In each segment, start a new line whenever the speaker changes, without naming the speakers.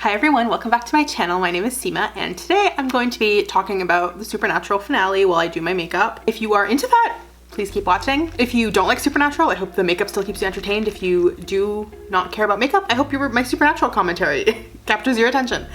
Hi everyone, welcome back to my channel. My name is Sima and today I'm going to be talking about the Supernatural finale while I do my makeup. If you are into that, please keep watching. If you don't like Supernatural, I hope the makeup still keeps you entertained. If you do not care about makeup, I hope my Supernatural commentary captures your attention.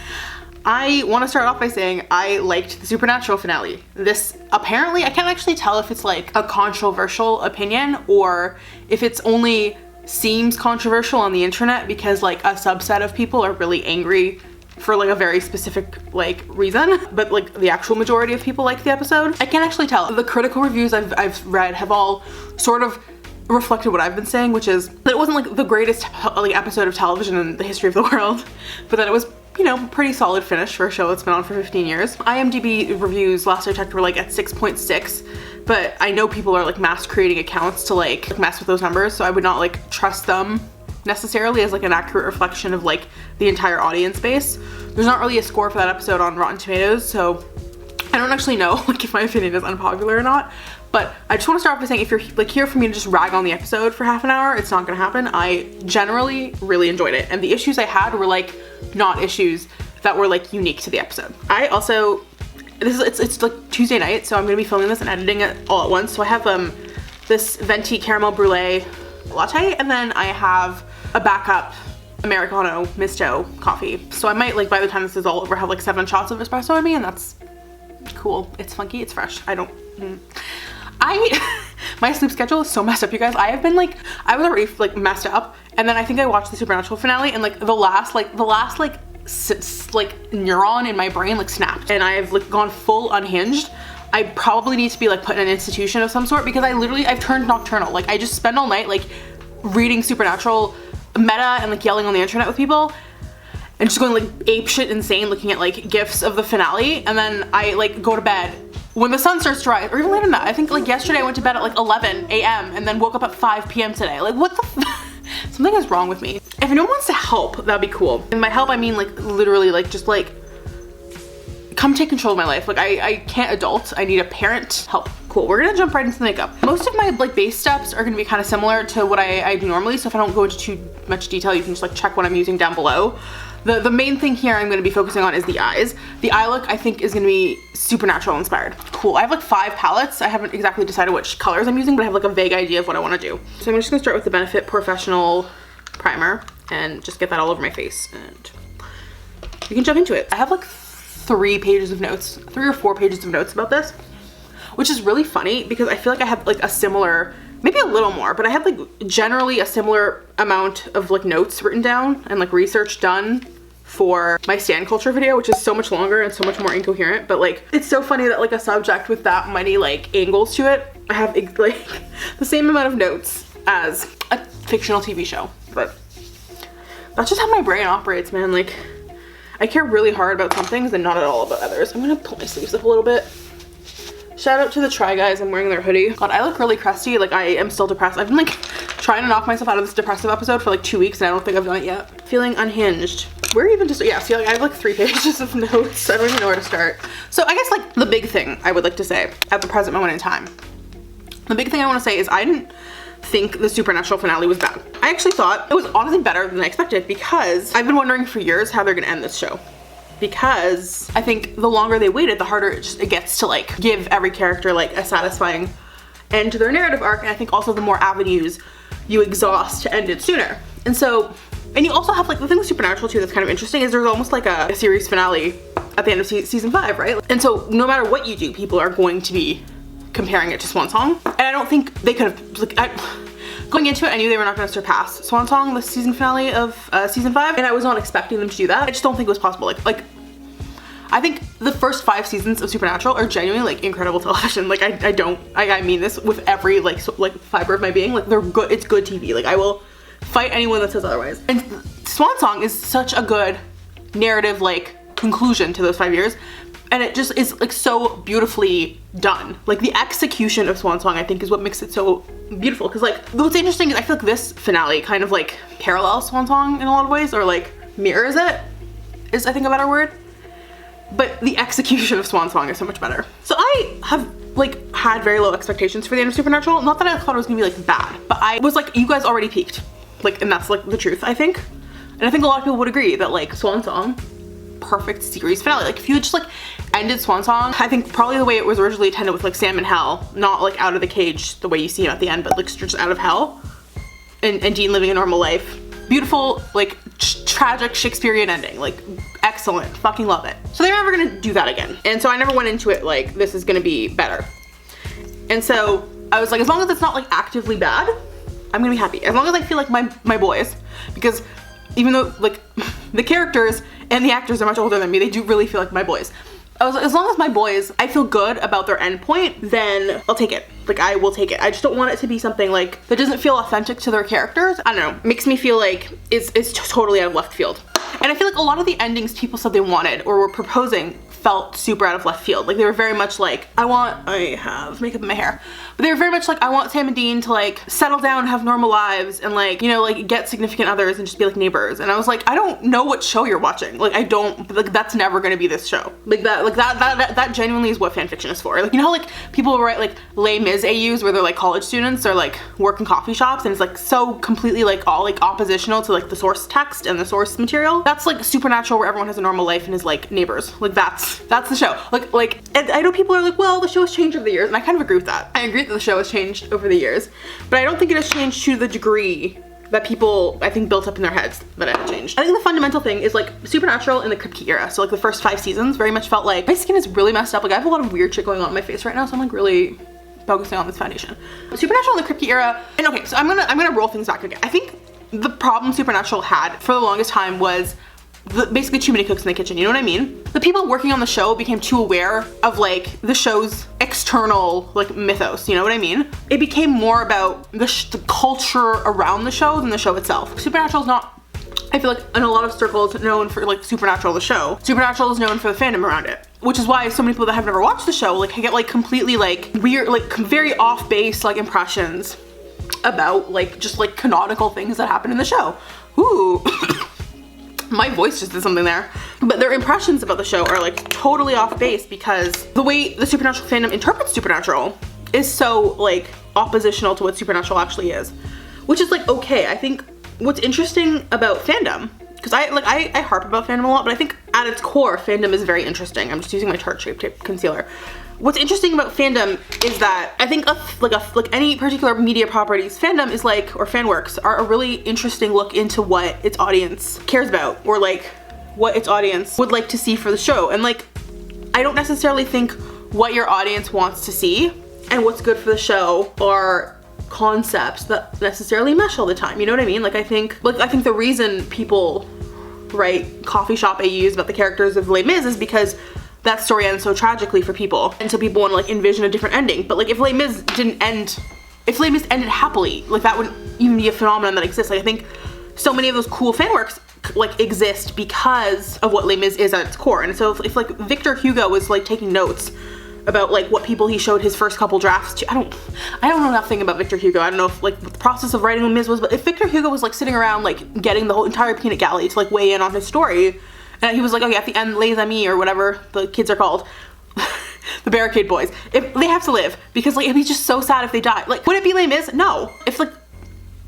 I want to start off by saying I liked the Supernatural finale. This apparently, I can't actually tell if it's like a controversial opinion or if it's only seems controversial on the internet because like a subset of people are really angry for like a very specific like reason, but like the actual majority of people like the episode. I can't actually tell. The critical reviews I've read have all sort of reflected what I've been saying, which is that it wasn't like the greatest like episode of television in the history of the world, but that it was, you know, pretty solid finish for a show that's been on for 15 years. IMDb reviews last I checked were like at 6.6, but I know people are like mass creating accounts to like mess with those numbers, so I would not like trust them necessarily as like an accurate reflection of like the entire audience base. There's not really a score for that episode on Rotten Tomatoes, so I don't actually know like if my opinion is unpopular or not. But I just want to start off by saying if you're like here for me to just rag on the episode for half an hour, it's not gonna happen. I generally really enjoyed it, and the issues I had were like not issues that were like unique to the episode. I also, it's like Tuesday night, so I'm gonna be filming this and editing it all at once. So I have this venti caramel brulee latte, and then I have a backup Americano misto coffee. So I might, like, by the time this is all over, have like 7 shots of espresso in me, and that's cool. It's funky, it's fresh. My sleep schedule is so messed up, you guys. I have been like, I was already like messed up, and then I think I watched the Supernatural finale, and like the last neuron in my brain like snapped, and I have like gone full unhinged. I probably need to be like put in an institution of some sort because I've turned nocturnal. Like I just spend all night like reading Supernatural meta and like yelling on the internet with people and just going like apeshit insane looking at like gifs of the finale, and then I like go to bed when the sun starts to rise, or even later than that. I think like yesterday I went to bed at like 11 a.m. and then woke up at 5 p.m. today. Like what the something is wrong with me. If anyone wants to help, that'd be cool. And by help I mean like literally like just like come take control of my life. Like I can't adult, I need a parent help. Cool, we're gonna jump right into the makeup. Most of my like base steps are gonna be kind of similar to what I do normally, so if I don't go into too much detail, you can just like check what I'm using down below. The main thing here I'm gonna be focusing on is the eyes. The eye look I think is gonna be Supernatural inspired. Cool, I have like 5 palettes. I haven't exactly decided which colors I'm using, but I have like a vague idea of what I wanna do. So I'm just gonna start with the Benefit POREfessional primer and just get that all over my face, and you can jump into it. I have like 3 or 4 pages of notes about this, which is really funny because I feel like I have like a similar, maybe a little more, but I had like generally a similar amount of like notes written down and like research done for my stan culture video, which is so much longer and so much more incoherent. But like it's so funny that like a subject with that many like angles to it, I have like the same amount of notes as a fictional TV show. But that's just how my brain operates, man. Like I care really hard about some things and not at all about others. I'm gonna pull my sleeves up a little bit. Shout out to the Try guys, I'm wearing their hoodie. God, I look really crusty. Like I am still depressed. I've been like trying to knock myself out of this depressive episode for like 2 weeks and I don't think I've done it yet. Feeling unhinged. Where even just, yeah, see like I have like 3 pages of notes. I don't even know where to start. So I guess like the big thing I would like to say at the present moment in time. The big thing I wanna say is I didn't think the Supernatural finale was bad. I actually thought it was honestly better than I expected because I've been wondering for years how they're gonna end this show. Because I think the longer they waited, the harder it gets to like give every character like a satisfying end to their narrative arc, and I think also the more avenues you exhaust to end it sooner. And so, and you also have like the thing with Supernatural too that's kind of interesting is there's almost like a series finale at the end of season 5, right? And so no matter what you do, people are going to be comparing it to Swan Song, and I don't think they could have like going into it, I knew they were not going to surpass Swan Song, the season finale of season 5, and I was not expecting them to do that. I just don't think it was possible. Like I think the first 5 seasons of Supernatural are genuinely like incredible television. Like I mean this with every like fiber of my being. Like they're good. It's good TV. Like I will fight anyone that says otherwise. And Swan Song is such a good narrative like conclusion to those 5 years. And it just is like so beautifully done. Like the execution of Swan Song I think is what makes it so beautiful. Cause like what's interesting is I feel like this finale kind of like parallels Swan Song in a lot of ways, or like mirrors it, is I think a better word. But the execution of Swan Song is so much better. So I have like had very low expectations for the end of Supernatural. Not that I thought it was gonna be like bad, but I was like, you guys already peaked. Like, and that's like the truth, I think. And I think a lot of people would agree that like Swan Song, perfect series finale. Like if you had just like ended Swan Song, I think probably the way it was originally intended with like Sam in hell, not like out of the cage the way you see him at the end, but like just out of hell, and Dean living a normal life. Beautiful, like tragic Shakespearean ending, like excellent, fucking love it. So they're never gonna do that again. And so I never went into it like this is gonna be better. And so I was like, as long as it's not like actively bad, I'm gonna be happy. As long as I feel like my boys, because even though like the characters and the actors are much older than me, they do really feel like my boys. I was like, as long as my boys, I feel good about their endpoint, then I'll take it. Like I will take it. I just don't want it to be something like that doesn't feel authentic to their characters. I don't know, makes me feel like it's totally out of left field. And I feel like a lot of the endings people said they wanted or were proposing felt super out of left field. Like they were very much like, I have makeup in my hair, but they were very much like, I want Sam and Dean to like settle down, have normal lives, and like, you know, like get significant others and just be like neighbors. And I was like, I don't know what show you're watching. Like I don't, like that's never gonna be this show. Like that genuinely is what fan fiction is for. Like, you know how like people write like Les Mis AUs where they're like college students or like work in coffee shops and it's like so completely like all like oppositional to like the source text and the source material. That's like Supernatural where everyone has a normal life and is like neighbors. Like that's the show. Like and I know people are like, well, the show has changed over the years, and I kind of agree with that. I agree that the show has changed over the years, but I don't think it has changed to the degree that people, I think, built up in their heads that it had changed. I think the fundamental thing is like Supernatural in the Kripke era. So like the first 5 seasons very much felt like my skin is really messed up. Like I have a lot of weird shit going on in my face right now, so I'm like really focusing on this foundation. Supernatural in the Kripke era, and okay, so I'm gonna roll things back again. I think the problem Supernatural had for the longest time was basically too many cooks in the kitchen, you know what I mean? The people working on the show became too aware of like the show's external like mythos, you know what I mean? It became more about the culture around the show than the show itself. Supernatural's not, I feel like in a lot of circles, known for like Supernatural the show. Supernatural is known for the fandom around it, which is why so many people that have never watched the show like get like completely like weird, like very off base like impressions about like just like canonical things that happen in the show. Ooh. My voice just did something there. But their impressions about the show are like totally off base because the way the Supernatural fandom interprets Supernatural is so like oppositional to what Supernatural actually is, which is like okay. I think what's interesting about fandom, because I harp about fandom a lot, but I think at its core fandom is very interesting. I'm just using my Tarte Shape Tape Concealer. What's interesting about fandom is that I think like any particular media properties, fandom is like, or fan works are a really interesting look into what its audience cares about or like what its audience would like to see for the show. And like, I don't necessarily think what your audience wants to see and what's good for the show are concepts that necessarily mesh all the time. You know what I mean? Like I think the reason people write coffee shop AUs about the characters of Les Mis is because that story ends so tragically for people, and so people want to like envision a different ending. But like if Les Mis didn't end, if Les Mis ended happily, like that wouldn't even be a phenomenon that exists. Like I think so many of those cool fan works like exist because of what Les Mis is at its core. And so if like Victor Hugo was like taking notes about like what people he showed his first couple drafts to, I don't know nothing about Victor Hugo. I don't know if like what the process of writing Les Mis was, but if Victor Hugo was like sitting around like getting the whole entire peanut gallery to like weigh in on his story, and he was like, okay, at the end, Les Amis or whatever the kids are called, the Barricade Boys, if they have to live, because like it'd be just so sad if they die. Like, would it be Les Mis? No. If like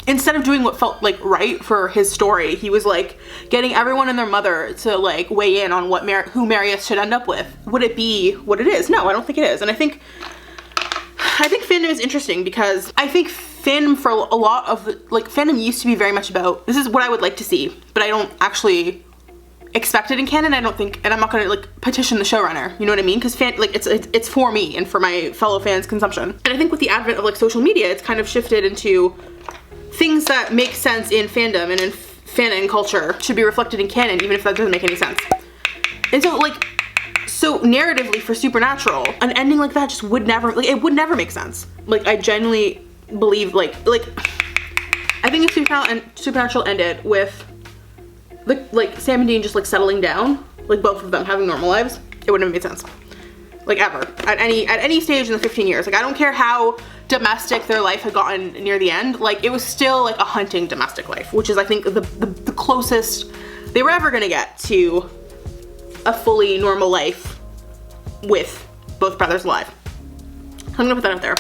instead of doing what felt like right for his story, he was like getting everyone and their mother to like weigh in on what who Marius should end up with, would it be what it is? No, I don't think it is. And I think fandom is interesting because I think fandom for a lot of the, like fandom used to be very much about, this is what I would like to see, but I don't actually expect it in canon. I don't think, and I'm not gonna like petition the showrunner, you know what I mean? Because like it's for me and for my fellow fans' consumption. And I think with the advent of like social media, it's kind of shifted into things that make sense in fandom and in fanon culture should be reflected in canon, even if that doesn't make any sense. And so like, so narratively for Supernatural, an ending like that just would never, like it would never make sense. Like I genuinely believe like I think if Supernatural ended with like Sam and Dean just like settling down, like both of them having normal lives, it wouldn't have made sense. Like ever. At any stage in the 15 years. Like I don't care how domestic their life had gotten near the end, like it was still like a hunting domestic life, which is I think the closest they were ever gonna get to a fully normal life with both brothers alive. I'm gonna put that out there.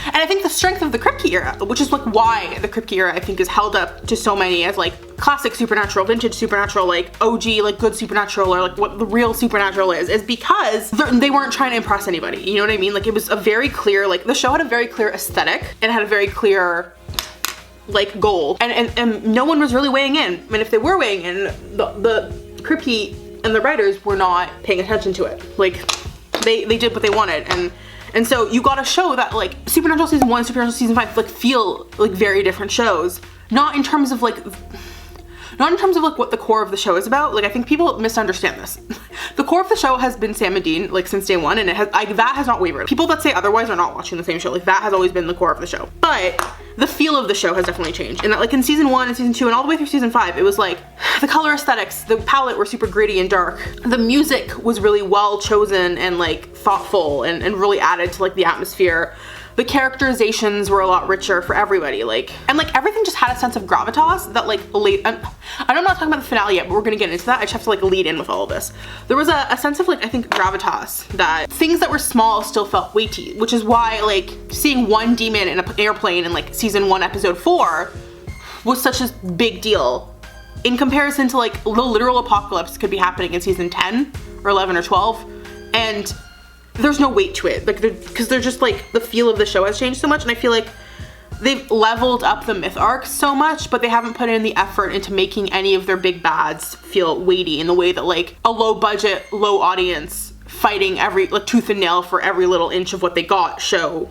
And I think the strength of the Kripke era, which is like why the Kripke era I think is held up to so many as like classic Supernatural, vintage Supernatural, like OG, like good Supernatural, or like what the real Supernatural is because they weren't trying to impress anybody. You know what I mean? Like it was a very clear, like the show had a very clear aesthetic and had a very clear like goal, and no one was really weighing in. And if they were weighing in, the Kripke and the writers were not paying attention to it. Like they did what they wanted, and so you got a show that like Supernatural season 1, Supernatural season 5 like feel like very different shows. Not in terms of like what the core of the show is about. Like I think people misunderstand this. The core of the show has been Sam and Dean like since day one, and it has that has not wavered. People that say otherwise are not watching the same show. Like that has always been the core of the show. But the feel of the show has definitely changed. And that like in season 1 and season 2 and all the way through season 5, it was like the color aesthetics, the palette were super gritty and dark. The music was really well chosen and like thoughtful and really added to like the atmosphere. The characterizations were a lot richer for everybody, like, and like everything just had a sense of gravitas that like I'm not talking about the finale yet, but we're gonna get into that. I just have to like lead in with all of this. There was a sense of like, I think gravitas, that things that were small still felt weighty, which is why like seeing one demon in an airplane in like season 1 episode 4 was such a big deal in comparison to like the literal apocalypse could be happening in season 10 or 11 or 12, and there's no weight to it, like because they're just like the feel of the show has changed so much, and I feel like they've leveled up the myth arcs so much, but they haven't put in the effort into making any of their big bads feel weighty in the way that like a low budget, low audience fighting every like tooth and nail for every little inch of what they got show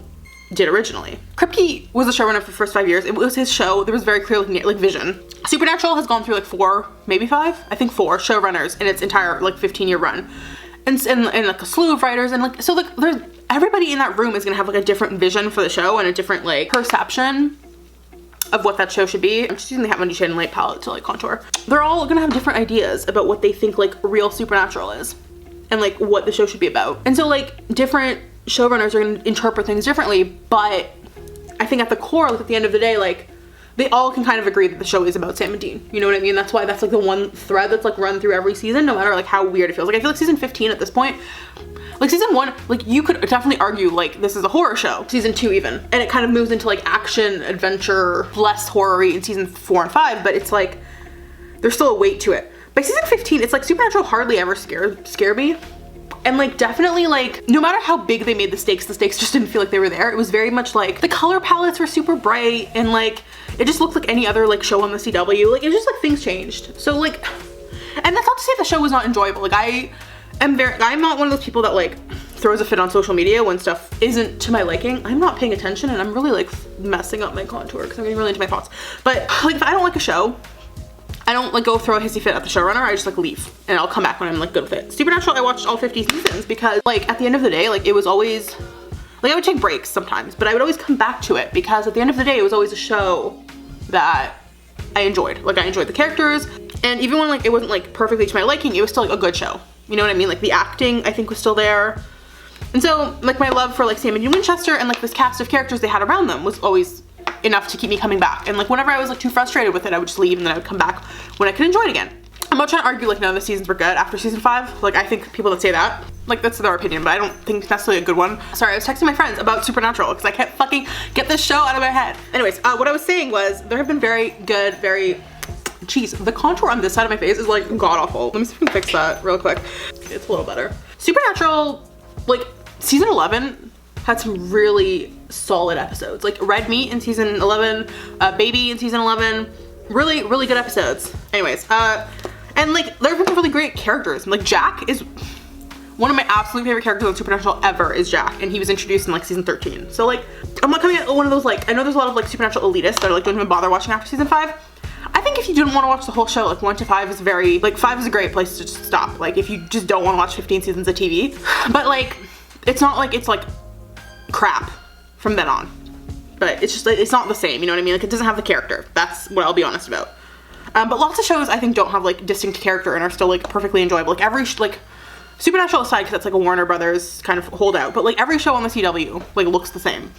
did originally. Kripke was the showrunner for the first 5 years. It was his show. There was very clear like vision. Supernatural has gone through like 4, maybe 5, I think 4 showrunners in its entire like 15-year run. And like a slew of writers, and like so like there's everybody in that room is gonna have like a different vision for the show and a different like perception of what that show should be. I'm just using the Hat Monday Shade and Light palette to like contour. They're all gonna have different ideas about what they think like real Supernatural is and like what the show should be about. And so like different showrunners are gonna interpret things differently, but I think at the core, like at the end of the day, like they all can kind of agree that the show is about Sam and Dean. You know what I mean? That's why that's like the one thread that's like run through every season, no matter like how weird it feels. Like I feel like season 15 at this point, like season 1, like you could definitely argue like this is a horror show. Season 2 even. And it kind of moves into like action, adventure, less horror-y in season 4 and 5, but it's like, there's still a weight to it. By season 15, it's like Supernatural hardly ever scared me. And like definitely like no matter how big they made the stakes just didn't feel like they were there. It was very much like the color palettes were super bright and like it just looked like any other like show on the CW. Like it's just like things changed. So like, and that's not to say the show was not enjoyable. Like I'm not one of those people that like throws a fit on social media when stuff isn't to my liking. I'm not paying attention and I'm really like messing up my contour because I'm getting really into my thoughts. But like if I don't like a show, I don't like go throw a hissy fit at the showrunner. I just like leave and I'll come back when I'm like good with it. Supernatural, I watched all 50 seasons because like at the end of the day, like it was always, like I would take breaks sometimes, but I would always come back to it because at the end of the day, it was always a show that I enjoyed. Like I enjoyed the characters, and even when like it wasn't like perfectly to my liking, it was still like a good show. You know what I mean? Like the acting I think was still there. And so like my love for like Sam and Dean Winchester and like this cast of characters they had around them was always enough to keep me coming back. And like whenever I was like too frustrated with it, I would just leave and then I would come back when I could enjoy it again. I'm not trying to argue like none of the seasons were good after season 5. Like I think people that say that, like that's their opinion, but I don't think it's necessarily a good one. Sorry, I was texting my friends about Supernatural because I can't fucking get this show out of my head. Anyways, what I was saying was there have been very good, jeez, the contour on this side of my face is like god awful. Let me see if I can fix that real quick. It's a little better. Supernatural, like season 11 had some really solid episodes. Like Red Meat in season 11, Baby in season 11, really, really good episodes. Anyways, and like there have been really great characters. Like Jack is one of my absolute favorite characters on Supernatural ever is Jack, and he was introduced in like season 13. So like, I'm not coming at one of those like, I know there's a lot of like Supernatural elitists that are like don't even bother watching after season 5. I think if you didn't want to watch the whole show, like 1 to 5 is very, like 5 is a great place to just stop. Like if you just don't want to watch 15 seasons of TV, but like, it's not like it's like crap from then on, but it's just like it's not the same, you know what I mean? Like it doesn't have the character. That's what I'll be honest about. But lots of shows I think don't have like distinct character and are still like perfectly enjoyable. Like every like Supernatural aside, because that's like a Warner Brothers kind of holdout, but like every show on the CW like looks the same.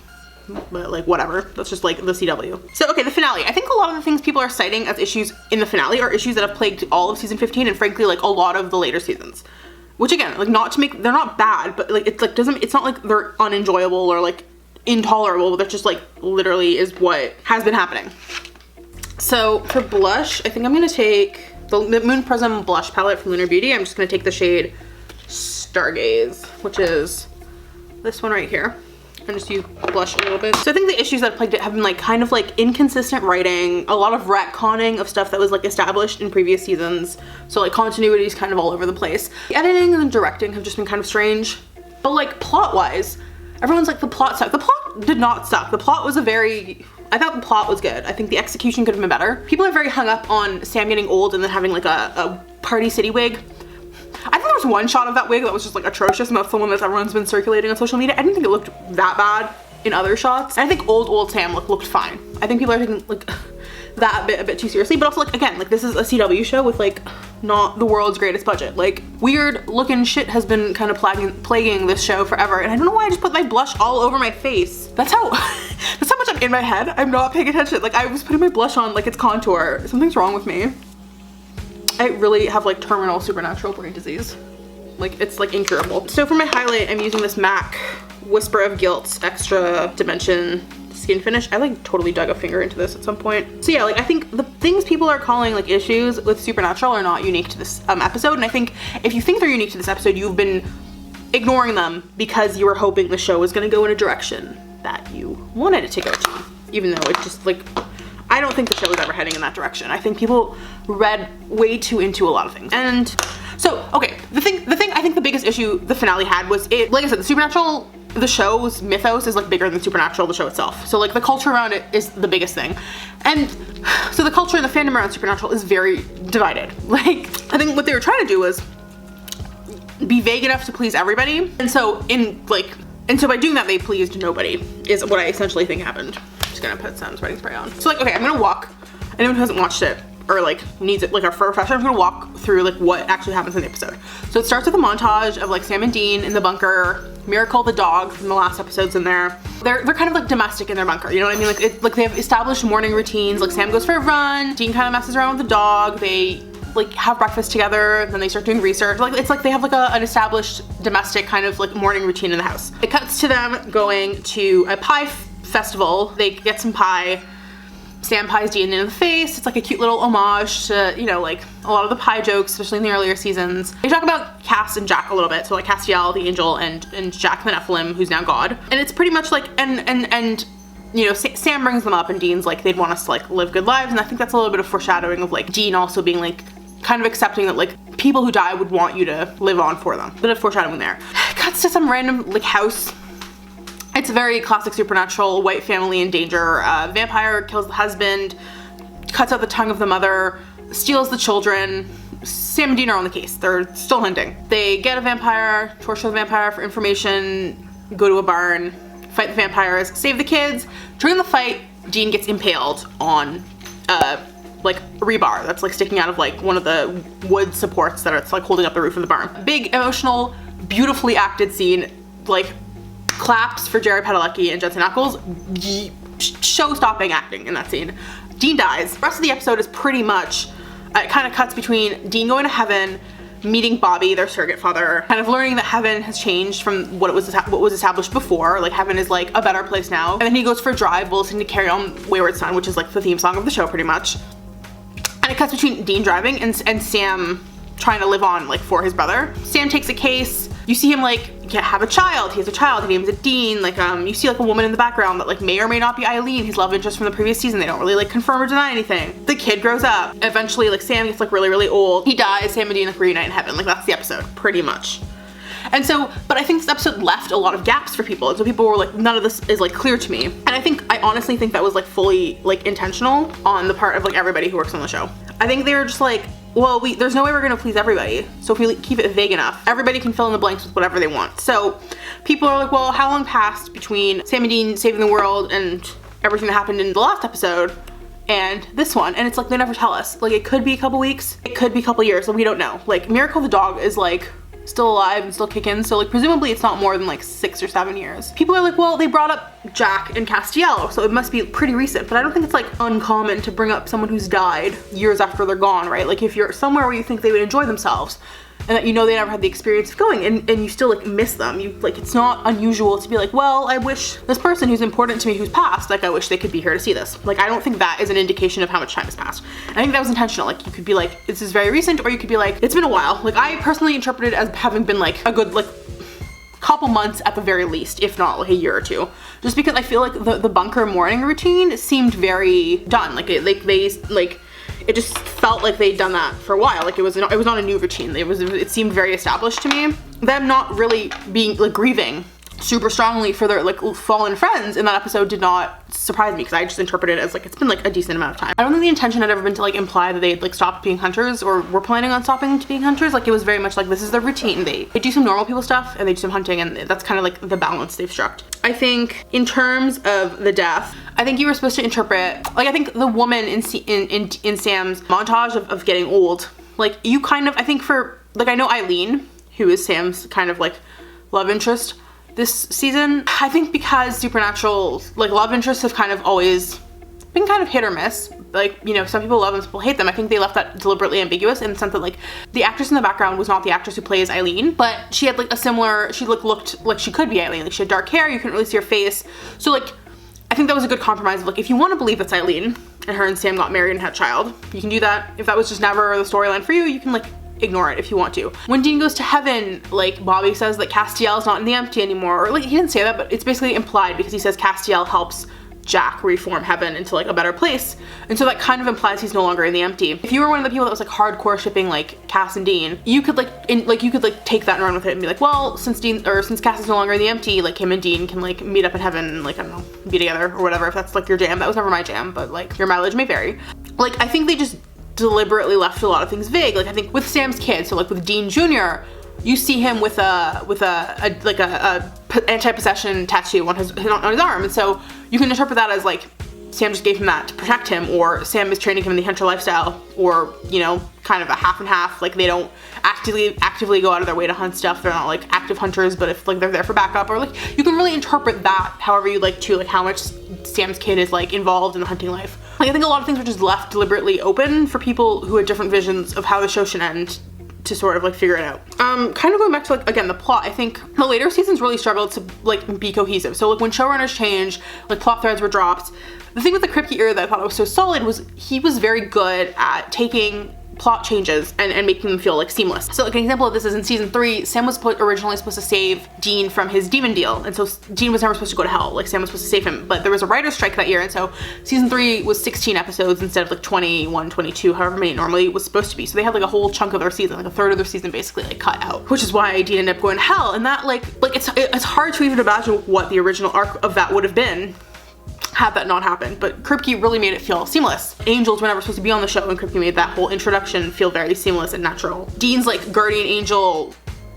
But like whatever, that's just like the CW. So okay, the finale. I think a lot of the things people are citing as issues in the finale are issues that have plagued all of season 15 and frankly like a lot of the later seasons. Which again, like not to make, they're not bad, but like it's like doesn't, it's not like they're unenjoyable or like intolerable, but that just like literally is what has been happening. So for blush, I think I'm gonna take the Moon Prism blush palette from Lunar Beauty. I'm just gonna take the shade Stargaze, which is this one right here, and just use blush a little bit. So I think the issues that plagued it have been like kind of like inconsistent writing, a lot of retconning of stuff that was like established in previous seasons. So like continuity is kind of all over the place. The editing and the directing have just been kind of strange. But like plot wise, everyone's like the plot sucked. The plot did not suck. The plot was I thought the plot was good. I think the execution could have been better. People are very hung up on Sam getting old and then having like a Party City wig. I think there was one shot of that wig that was just like atrocious, and that's the one that everyone's been circulating on social media. I didn't think it looked that bad in other shots. And I think old Sam looked fine. I think people are taking like that a bit too seriously, but also like again, like this is a CW show with like not the world's greatest budget. Like weird looking shit has been kind of plaguing this show forever, and I don't know why I just put my blush all over my face. That's how much I'm in my head. I'm not paying attention. Like I was putting my blush on like it's contour. Something's wrong with me. I really have like terminal supernatural brain disease. Like it's like incurable. So for my highlight, I'm using this MAC Whisper of Gilt's Extra Dimension Skinfinish. I like totally dug a finger into this at some point. So yeah, like I think the things people are calling like issues with Supernatural are not unique to this episode. And I think if you think they're unique to this episode, you've been ignoring them because you were hoping the show was gonna go in a direction that you wanted it to go to. Even though it just like, I don't think the show was ever heading in that direction. I think people read way too into a lot of things. And so, okay, the thing I think the biggest issue the finale had was it, like I said, the Supernatural, the show's mythos is like bigger than Supernatural, the show itself. So like the culture around it is the biggest thing. And so the culture and the fandom around Supernatural is very divided. Like, I think what they were trying to do was be vague enough to please everybody. And so by doing that, they pleased nobody, is what I essentially think happened. I'm just gonna put some setting spray on. So like, okay, I'm gonna walk, anyone who hasn't watched it or like needs it, like our POREfessional, I'm gonna walk through like what actually happens in the episode. So it starts with a montage of like Sam and Dean in the bunker, Miracle the dog from the last episode's in there. They're kind of like domestic in their bunker, you know what I mean? Like they have established morning routines, like Sam goes for a run, Dean kind of messes around with the dog, they like have breakfast together, then they start doing research. Like it's like they have like an established domestic kind of like morning routine in the house. It cuts to them going to a pie festival. They get some pie. Sam pies Dean in the face. It's like a cute little homage to, you know, like a lot of the pie jokes, especially in the earlier seasons. They talk about Cass and Jack a little bit. So like Castiel, the angel, and Jack the Nephilim, who's now God. And it's pretty much like, and you know, Sam brings them up and Dean's like, they'd want us to like live good lives. And I think that's a little bit of foreshadowing of like Dean also being like, kind of accepting that like people who die would want you to live on for them. Bit of foreshadowing there. Cuts to some random like house. It's a very classic Supernatural, white family in danger. Vampire kills the husband, cuts out the tongue of the mother, steals the children. Sam and Dean are on the case. They're still hunting. They get a vampire, torture the vampire for information, go to a barn, fight the vampires, save the kids. During the fight, Dean gets impaled on like rebar that's like sticking out of like one of the wood supports that it's like holding up the roof of the barn. Big emotional, beautifully acted scene, like claps for Jerry Padalecki and Jensen Ackles. Show-stopping acting in that scene. Dean dies. The rest of the episode is pretty much, it kind of cuts between Dean going to heaven, meeting Bobby, their surrogate father, kind of learning that heaven has changed from what was established before. Like heaven is like a better place now. And then he goes for a drive while listening to Carry On Wayward Son, which is like the theme song of the show pretty much. And it cuts between Dean driving and Sam trying to live on like for his brother. Sam takes a case. You see him like have a child. He has a child. He names it Dean. Like you see like a woman in the background that like may or may not be Eileen, his love interest from the previous season. They don't really like confirm or deny anything. The kid grows up. Eventually like Sam gets like really old. He dies. Sam and Dean like reunite in heaven. Like that's the episode pretty much. And so, but I think this episode left a lot of gaps for people. And so people were like, none of this is like clear to me. And I honestly think that was like fully like intentional on the part of like everybody who works on the show. I think they were just like, well, there's no way we're gonna please everybody. So if we keep it vague enough, everybody can fill in the blanks with whatever they want. So people are like, well, how long passed between Sam and Dean saving the world and everything that happened in the last episode and this one? And it's like, they never tell us. Like it could be a couple weeks, it could be a couple years, so we don't know. Like Miracle the dog is like still alive and still kicking, so like presumably it's not more than like 6 or 7 years. People are like, well, they brought up Jack and Castiel, so it must be pretty recent, but I don't think it's like uncommon to bring up someone who's died years after they're gone, right? Like if you're somewhere where you think they would enjoy themselves and that you know they never had the experience of going, and you still like miss them. You like, it's not unusual to be like, well, I wish this person who's important to me who's passed, like I wish they could be here to see this. Like I don't think that is an indication of how much time has passed. I think that was intentional. Like you could be like, this is very recent, or you could be like, it's been a while. Like I personally interpreted it as having been like a good like couple months at the very least, if not like a year or two, just because I feel like the bunker morning routine seemed very done. Like it just felt like they'd done that for a while. Like it was not a new routine. It seemed very established to me. Them not really being like grieving super strongly for their like fallen friends in that episode did not surprise me, because I just interpreted it as like it's been like a decent amount of time. I don't think the intention had ever been to like imply that they'd like stopped being hunters or were planning on stopping to being hunters. Like it was very much like this is their routine. They do some normal people stuff and they do some hunting, and that's kind of like the balance they've struck. I think in terms of the death, I think you were supposed to interpret, like I think the woman in Sam's montage of getting old, like you kind of, I think for like, I know Eileen, who is Sam's kind of like love interest this season, I think because Supernatural like love interests have kind of always been kind of hit or miss. Like, you know, some people love them, some people hate them. I think they left that deliberately ambiguous in the sense that like the actress in the background was not the actress who plays Eileen, but she had like a similar, she looked like she could be Eileen. Like she had dark hair, you couldn't really see her face. So like I think that was a good compromise of like, if you want to believe it's Eileen and her and Sam got married and had a child, you can do that. If that was just never the storyline for you, you can like ignore it if you want to. When Dean goes to heaven, like Bobby says that Castiel's not in the empty anymore, or like he didn't say that, but it's basically implied because he says Castiel helps Jack reform heaven into like a better place, and so that kind of implies he's no longer in the empty. If you were one of the people that was like hardcore shipping like Cass and Dean, you could take that and run with it and be like, well, since Cass is no longer in the empty, like him and Dean can like meet up in heaven and like, I don't know, be together or whatever, if that's like your jam. That was never my jam, but like your mileage may vary. Like I think they just deliberately left a lot of things vague. Like I think with Sam's kid, so like with Dean Jr., you see him with a anti-possession tattoo on his arm, and so you can interpret that as like Sam just gave him that to protect him, or Sam is training him in the hunter lifestyle, or you know, kind of a half and half. Like they don't actively go out of their way to hunt stuff. They're not like active hunters, but if like they're there for backup, or like you can really interpret that however you like to, like how much Sam's kid is like involved in the hunting life. Like I think a lot of things were just left deliberately open for people who had different visions of how the show should end to sort of like figure it out. Kind of going back to like, again, the plot, I think the later seasons really struggled to like be cohesive. So like when showrunners changed, like plot threads were dropped. The thing with the Kripke era that I thought was so solid was he was very good at taking plot changes and making them feel like seamless. So like an example of this is in season 3, Sam was originally supposed to save Dean from his demon deal, and so Dean was never supposed to go to hell. Like Sam was supposed to save him, but there was a writer's strike that year, and so season 3 was 16 episodes instead of like 21, 22, however many it normally was supposed to be. So they had like a whole chunk of their season, like a third of their season basically like cut out, which is why Dean ended up going to hell. And that like it's hard to even imagine what the original arc of that would have been had that not happened, but Kripke really made it feel seamless. Angels were never supposed to be on the show, and Kripke made that whole introduction feel very seamless and natural. Dean's like guardian angel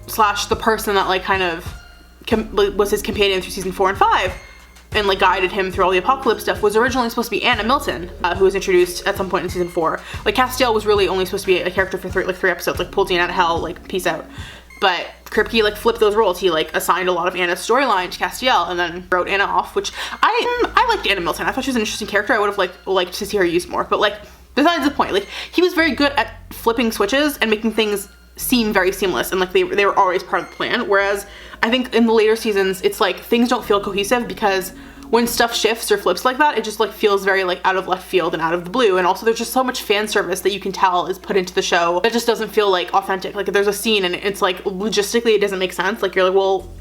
slash the person that like kind of was his companion through season 4 and 5 and like guided him through all the apocalypse stuff was originally supposed to be Anna Milton, who was introduced at some point in season 4. Like Castiel was really only supposed to be a character for three episodes, like pulled Dean out of hell, like peace out. But Kripke like flipped those roles. He like assigned a lot of Anna's storyline to Castiel and then wrote Anna off, which I liked Anna Milton. I thought she was an interesting character. I would have liked to see her used more. But like besides the point, like he was very good at flipping switches and making things seem very seamless, and like they were always part of the plan. Whereas I think in the later seasons, it's like things don't feel cohesive because when stuff shifts or flips like that, it just like feels very like out of left field and out of the blue. And also there's just so much fan service that you can tell is put into the show that just doesn't feel like authentic. Like if there's a scene and it's like logistically it doesn't make sense, like you're like, well,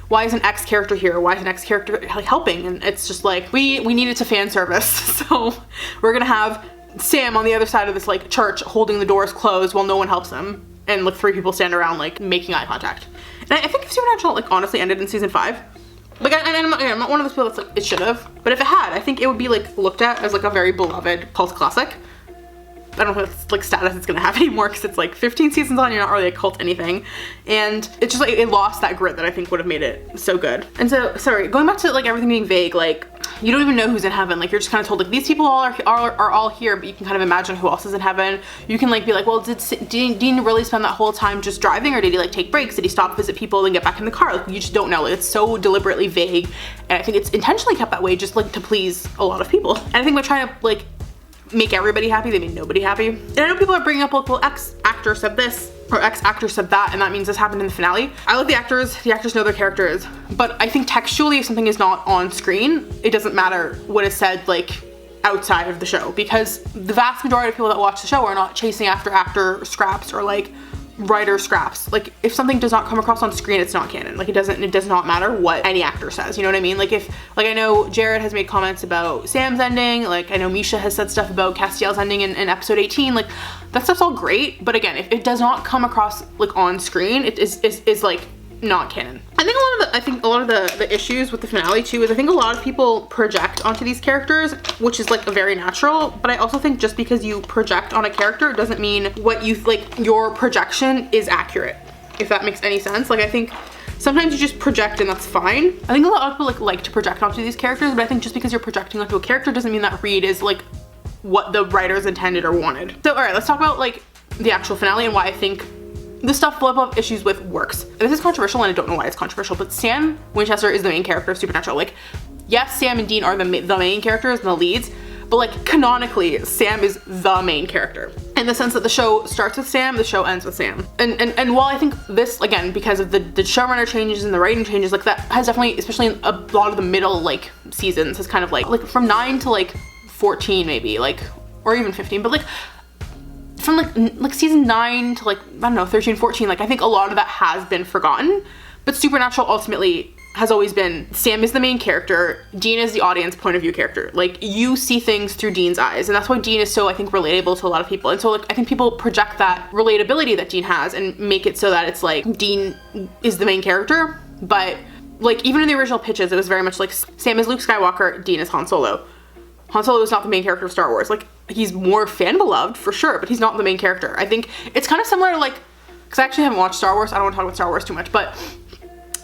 why is an X character here? Why is an X character like helping? And it's just like we needed to fan service, so we're gonna have Sam on the other side of this like church holding the doors closed while no one helps him, and like 3 people stand around like making eye contact. And I think if Supernatural like honestly ended in season 5, like, I'm not one of those people that's like, it should have, but if it had, I think it would be like looked at as like a very beloved cult classic. I don't know if like status it's gonna have anymore because it's like 15 seasons on, you're not really a cult anything. And it's just like, it lost that grit that I think would have made it so good. And so, sorry, going back to like everything being vague, like you don't even know who's in heaven. Like you're just kind of told like these people are all here, but you can kind of imagine who else is in heaven. You can like be like, well, did Dean really spend that whole time just driving, or did he like take breaks? Did he stop, visit people, and get back in the car? Like you just don't know. Like it's so deliberately vague, and I think it's intentionally kept that way just like to please a lot of people. And I think by trying to like make everybody happy, they made nobody happy. And I know people are bringing up, like, well, X actor said this or X actor said that, and that means this happened in the finale. I love the actors know their characters, but I think textually if something is not on screen, it doesn't matter what is said like outside of the show, because the vast majority of people that watch the show are not chasing after actor scraps or like writer scraps. Like if something does not come across on screen, it's not canon. Like it does not matter what any actor says, you know what I mean? Like if, like I know Jared has made comments about Sam's ending, like I know Misha has said stuff about Castiel's ending in episode 18, like that stuff's all great, but again, if it does not come across like on screen, it is like not canon. I think a lot of the issues with the finale too is I think a lot of people project onto these characters, which is like very natural, but I also think just because you project on a character doesn't mean what you like your projection is accurate, if that makes any sense. Like I think sometimes you just project and that's fine. I think a lot of people like to project onto these characters, but I think just because you're projecting onto a character doesn't mean that read is like what the writers intended or wanted. So all right, let's talk about like the actual finale and why I think the stuff Flip of issues with works. And this is controversial and I don't know why it's controversial, but Sam Winchester is the main character of Supernatural. Like, yes, Sam and Dean are the main characters and the leads, but like canonically, Sam is the main character. In the sense that the show starts with Sam, the show ends with Sam. And while I think this, again, because of the showrunner changes and the writing changes, like that has definitely, especially in a lot of the middle like seasons, has kind of like from 9 to like 14 maybe, like, or even 15, but like from like season 9 to like, I don't know, 13, 14, like I think a lot of that has been forgotten, but Supernatural ultimately has always been Sam is the main character, Dean is the audience point of view character. Like you see things through Dean's eyes, and that's why Dean is so, I think, relatable to a lot of people. And so like I think people project that relatability that Dean has and make it so that it's like Dean is the main character, but like even in the original pitches, it was very much like Sam is Luke Skywalker, Dean is Han Solo. Han Solo is not the main character of Star Wars. Like, he's more fan beloved for sure, but he's not the main character. I think it's kind of similar to like, because I actually haven't watched Star Wars, I don't want to talk about Star Wars too much, but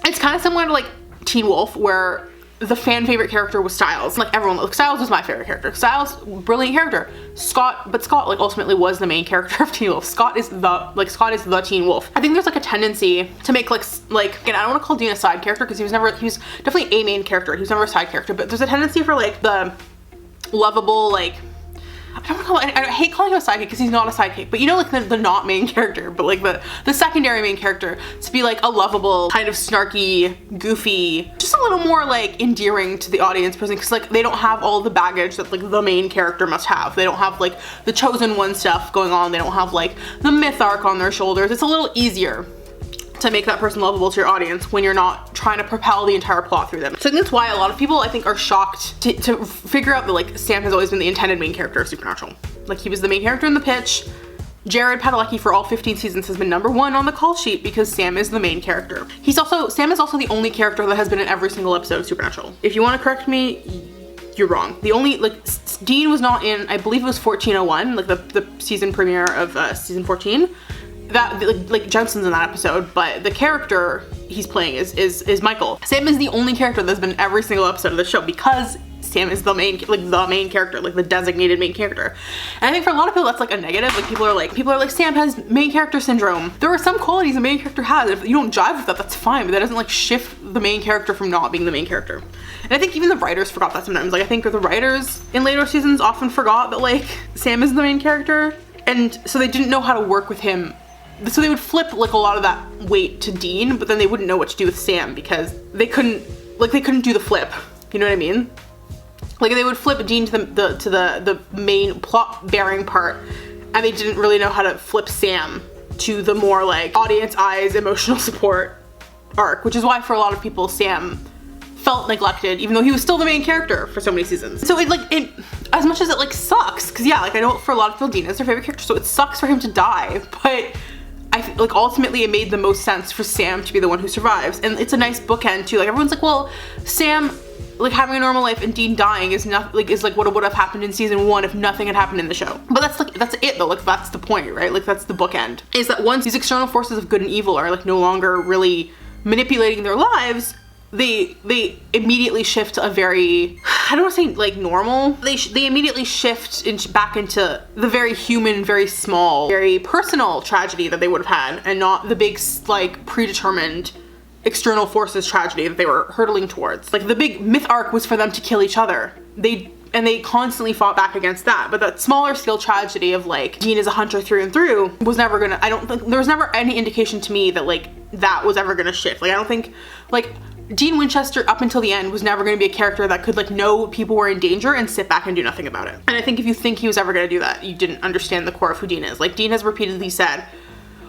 it's kind of similar to like Teen Wolf, where the fan favorite character was Styles. Like everyone, like Styles was my favorite character. Styles, brilliant character. Scott like ultimately was the main character of Teen Wolf. Scott is the Teen Wolf. I think there's like a tendency to make like again, I don't want to call Dean a side character because he was definitely a main character. He was never a side character, but there's a tendency for like the lovable, like, I hate calling him a sidekick because he's not a sidekick, but you know, like the not main character, but like the secondary main character to be like a lovable, kind of snarky, goofy, just a little more like endearing to the audience person, because like they don't have all the baggage that like the main character must have. They don't have like the chosen one stuff going on. They don't have like the myth arc on their shoulders. It's a little easier to make that person lovable to your audience when you're not trying to propel the entire plot through them. So I think that's why a lot of people, I think, are shocked to figure out that like Sam has always been the intended main character of Supernatural. Like he was the main character in the pitch. Jared Padalecki for all 15 seasons has been #1 on the call sheet because Sam is the main character. Sam is also the only character that has been in every single episode of Supernatural. If you want to correct me, you're wrong. The only, like, Dean was not in, I believe it was 1401, like the season premiere of season 14. That like Jensen's in that episode, but the character he's playing is Michael. Sam is the only character that's been in every single episode of the show because Sam is the main character, like the designated main character. And I think for a lot of people that's like a negative. Like people are like Sam has main character syndrome. There are some qualities a main character has. If you don't jive with that, that's fine, but that doesn't like shift the main character from not being the main character. And I think even the writers forgot that sometimes. Like I think the writers in later seasons often forgot that like Sam is the main character, and so they didn't know how to work with him. So they would flip like a lot of that weight to Dean, but then they wouldn't know what to do with Sam because they couldn't do the flip. You know what I mean? Like they would flip Dean to the main plot bearing part, and they didn't really know how to flip Sam to the more like audience eyes, emotional support arc, which is why for a lot of people Sam felt neglected, even though he was still the main character for so many seasons. So it as much as it like sucks, because yeah, like I know for a lot of people Dean is their favorite character, so it sucks for him to die, but I like ultimately it made the most sense for Sam to be the one who survives, and it's a nice bookend too. Like everyone's like, well, Sam like having a normal life and Dean dying is not like what would have happened in season 1 if nothing had happened in the show. But that's it though. Like that's the point, right? Like that's the bookend. Is that once these external forces of good and evil are like no longer really manipulating their lives, they immediately shift to a very, I don't want to say like normal. They immediately shift back into the very human, very small, very personal tragedy that they would have had, and not the big like predetermined external forces tragedy that they were hurtling towards. Like the big myth arc was for them to kill each other. and they constantly fought back against that. But that smaller scale tragedy of like Dean is a hunter through and through was never gonna, I don't think, there was never any indication to me that like that was ever gonna shift. Like I don't think, like Dean Winchester up until the end was never gonna be a character that could like know people were in danger and sit back and do nothing about it. And I think if you think he was ever gonna do that, you didn't understand the core of who Dean is. Like Dean has repeatedly said,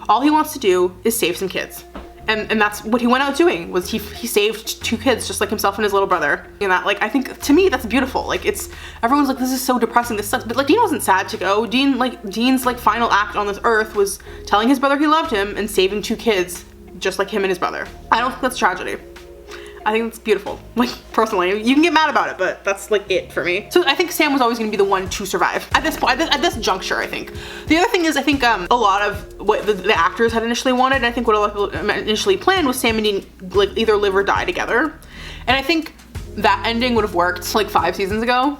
all he wants to do is save some kids. And that's what he went out doing, was he saved 2 kids just like himself and his little brother. And that, like, I think to me that's beautiful. Like it's, everyone's like, this is so depressing, this sucks. But like Dean wasn't sad to go. Dean's like final act on this earth was telling his brother he loved him and saving 2 kids just like him and his brother. I don't think that's tragedy. I think it's beautiful. Like personally, you can get mad about it, but that's like it for me. So I think Sam was always gonna be the one to survive at this point, at this juncture, I think. The other thing is I think a lot of what the actors had initially wanted, and I think what a lot of people initially planned was Sam and Dean like either live or die together. And I think that ending would have worked like 5 seasons ago.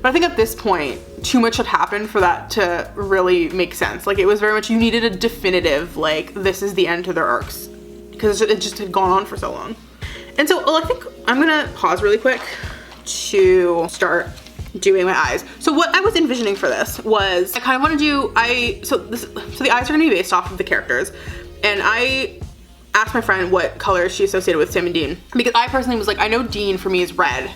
But I think at this point, too much had happened for that to really make sense. Like it was very much, you needed a definitive, like this is the end to their arcs, because it just had gone on for so long. And so I think I'm gonna pause really quick to start doing my eyes. So what I was envisioning for this was, I kind of want to do, so the eyes are gonna be based off of the characters. And I asked my friend what colors she associated with Sam and Dean, because I personally was like, I know Dean for me is red,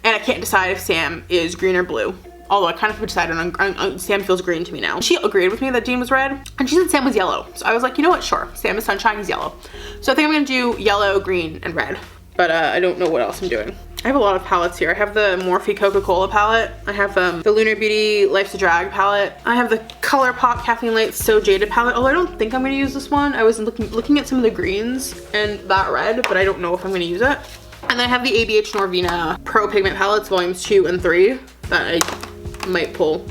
and I can't decide if Sam is green or blue. Although I kind of decided on Sam feels green to me now. She agreed with me that Dean was red, and she said Sam was yellow. So I was like, you know what, sure, Sam is sunshine, he's yellow. So I think I'm gonna do yellow, green, and red. But I don't know what else I'm doing. I have a lot of palettes here. I have the Morphe Coca-Cola palette. I have the Lunar Beauty Life's a Drag palette. I have the ColourPop Kathleen Light So Jaded palette, although I don't think I'm gonna use this one. I was looking at some of the greens and that red, but I don't know if I'm gonna use it. And then I have the ABH Norvina Pro Pigment palettes, volumes 2 and 3, that I might pull.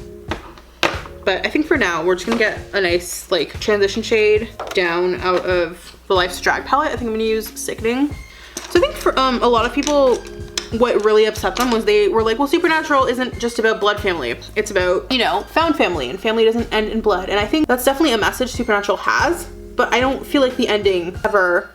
But I think for now, we're just gonna get a nice like transition shade down out of the Life's Drag palette. I think I'm gonna use Sickening. So I think for a lot of people, what really upset them was they were like, well, Supernatural isn't just about blood family. It's about, you know, found family, and family doesn't end in blood. And I think that's definitely a message Supernatural has, but I don't feel like the ending ever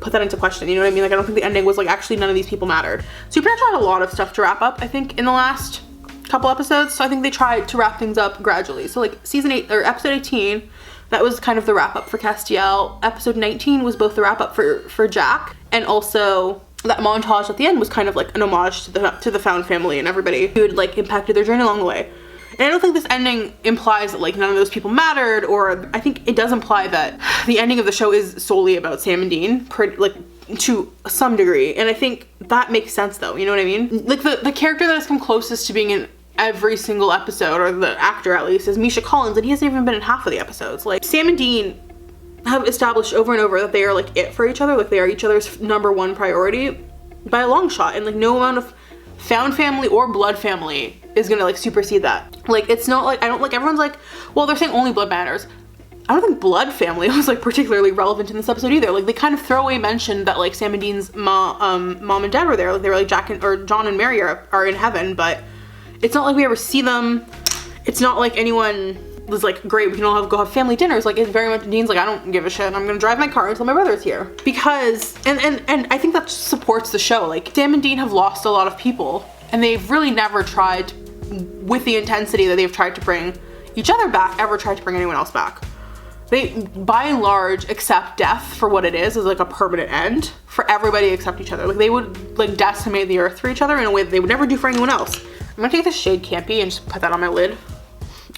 put that into question. You know what I mean? Like, I don't think the ending was like, actually none of these people mattered. Supernatural had a lot of stuff to wrap up, I think, in the last couple episodes. So I think they tried to wrap things up gradually. So like season 8 or episode 18, that was kind of the wrap up for Castiel. Episode 19 was both the wrap up for Jack, and also that montage at the end was kind of like an homage to the found family and everybody who had like impacted their journey along the way. And I don't think this ending implies that like none of those people mattered, or I think it does imply that the ending of the show is solely about Sam and Dean, like to some degree. And I think that makes sense though, you know what I mean? Like the character that has come closest to being in every single episode, or the actor at least, is Misha Collins, and he hasn't even been in half of the episodes. Like Sam and Dean have established over and over that they are like it for each other, like they are each other's #1 priority by a long shot, and like no amount of found family or blood family is gonna like supersede that. Like it's not like, I don't like, everyone's like, well, they're saying only blood matters. I don't think blood family was like particularly relevant in this episode either. Like they kind of throwaway mentioned that like Sam and Dean's mom and dad were there, like they were like John and Mary are in heaven, but it's not like we ever see them. It's not like anyone was like, great, we can all go have family dinners. Like it's very much, Dean's like, I don't give a shit, I'm gonna drive my car until my brother's here. Because, and I think that supports the show. Like Sam and Dean have lost a lot of people, and they've really never tried, with the intensity that they've tried to bring each other back, ever tried to bring anyone else back. They, by and large, accept death for what it is as like a permanent end for everybody except each other. Like they would like decimate the earth for each other in a way that they would never do for anyone else. I'm gonna take this shade Campy and just put that on my lid.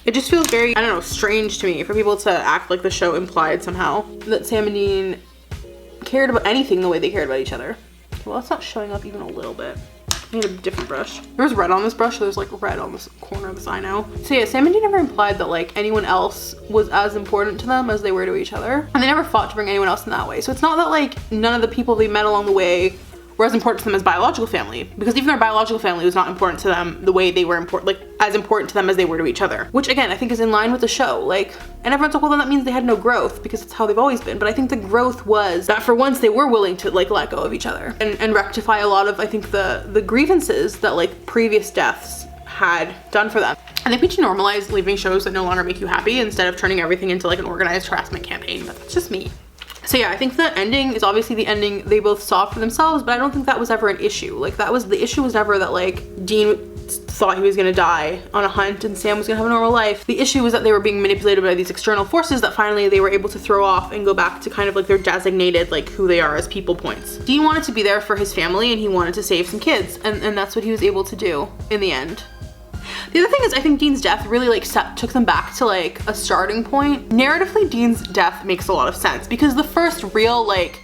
It just feels very, I don't know, strange to me for people to act like the show implied somehow that Sam and Dean cared about anything the way they cared about each other. Well, it's not showing up even a little bit. I need a different brush. There's red on this brush, so there's like red on this corner of this eye now. So yeah, Sam and Dean never implied that like anyone else was as important to them as they were to each other. And they never fought to bring anyone else in that way. So it's not that like none of the people they met along the way were as important to them as biological family, because even their biological family was not important to them the way they were as important to them as they were to each other. Which again, I think is in line with the show. Like, and everyone's like, well then that means they had no growth, because it's how they've always been. But I think the growth was that for once they were willing to like let go of each other and rectify a lot of, I think, the grievances that like previous deaths had done for them. And they need to normalize leaving shows that no longer make you happy instead of turning everything into like an organized harassment campaign, but that's just me. So yeah, I think the ending is obviously the ending they both saw for themselves, but I don't think that was ever an issue. Like the issue was never that like Dean thought he was gonna die on a hunt and Sam was gonna have a normal life. The issue was that they were being manipulated by these external forces that finally they were able to throw off and go back to kind of like their designated, like who they are as people points. Dean wanted to be there for his family and he wanted to save some kids, and that's what he was able to do in the end. The other thing is I think Dean's death really like took them back to like a starting point. Narratively, Dean's death makes a lot of sense because the first real like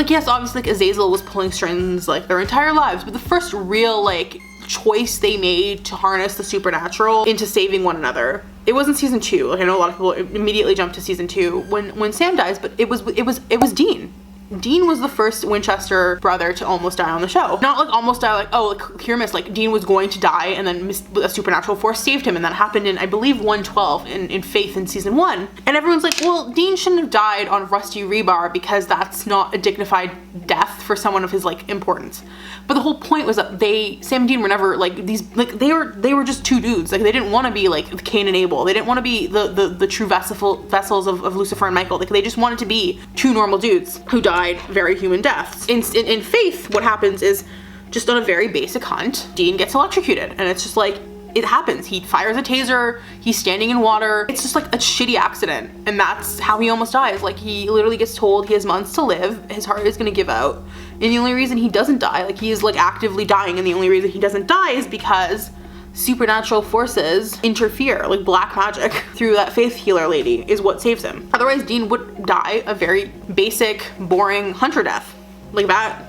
yes, obviously like Azazel was pulling strings like their entire lives, but the first real like choice they made to harness the supernatural into saving one another, it wasn't season 2. Like I know a lot of people immediately jump to season 2 when Sam dies, but it was Dean. Dean was the first Winchester brother to almost die on the show. Not like almost die like, oh, like here miss, like Dean was going to die and then a supernatural force saved him, and that happened in, I believe, 112 in Faith in season 1. And everyone's like, well, Dean shouldn't have died on rusty rebar because that's not a dignified death for someone of his like importance. But the whole point was that Sam and Dean were never like these, like they were just two dudes. Like they didn't want to be like Cain and Abel. They didn't want to be the true vessels of Lucifer and Michael. Like they just wanted to be two normal dudes who died very human deaths. In Faith, what happens is just on a very basic hunt, Dean gets electrocuted, and it's just like, it happens. He fires a taser, he's standing in water. It's just like a shitty accident, and that's how he almost dies. Like he literally gets told he has months to live, his heart is gonna give out, and the only reason he doesn't die, like he is like actively dying, and the only reason he doesn't die is because supernatural forces interfere, like black magic through that Faith healer lady is what saves him. Otherwise, Dean would die a very basic, boring hunter death like that.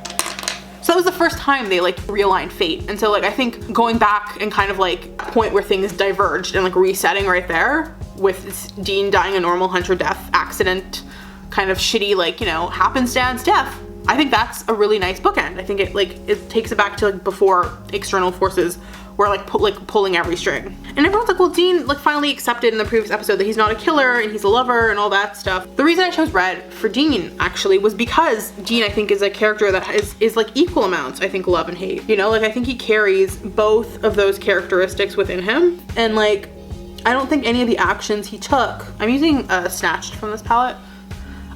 So that was the first time they like realigned fate. And so like I think going back and kind of like a point where things diverged and like resetting right there with Dean dying a normal hunter death accident, kind of shitty like, you know, happenstance death. I think that's a really nice bookend. I think it takes it back to like before external forces were like pulling every string. And everyone's like, well, Dean like finally accepted in the previous episode that he's not a killer and he's a lover and all that stuff. The reason I chose red for Dean actually was because Dean I think is a character that is like equal amounts, I think, love and hate. You know, like I think he carries both of those characteristics within him, and like I don't think any of the actions he took, I'm using Snatched from this palette,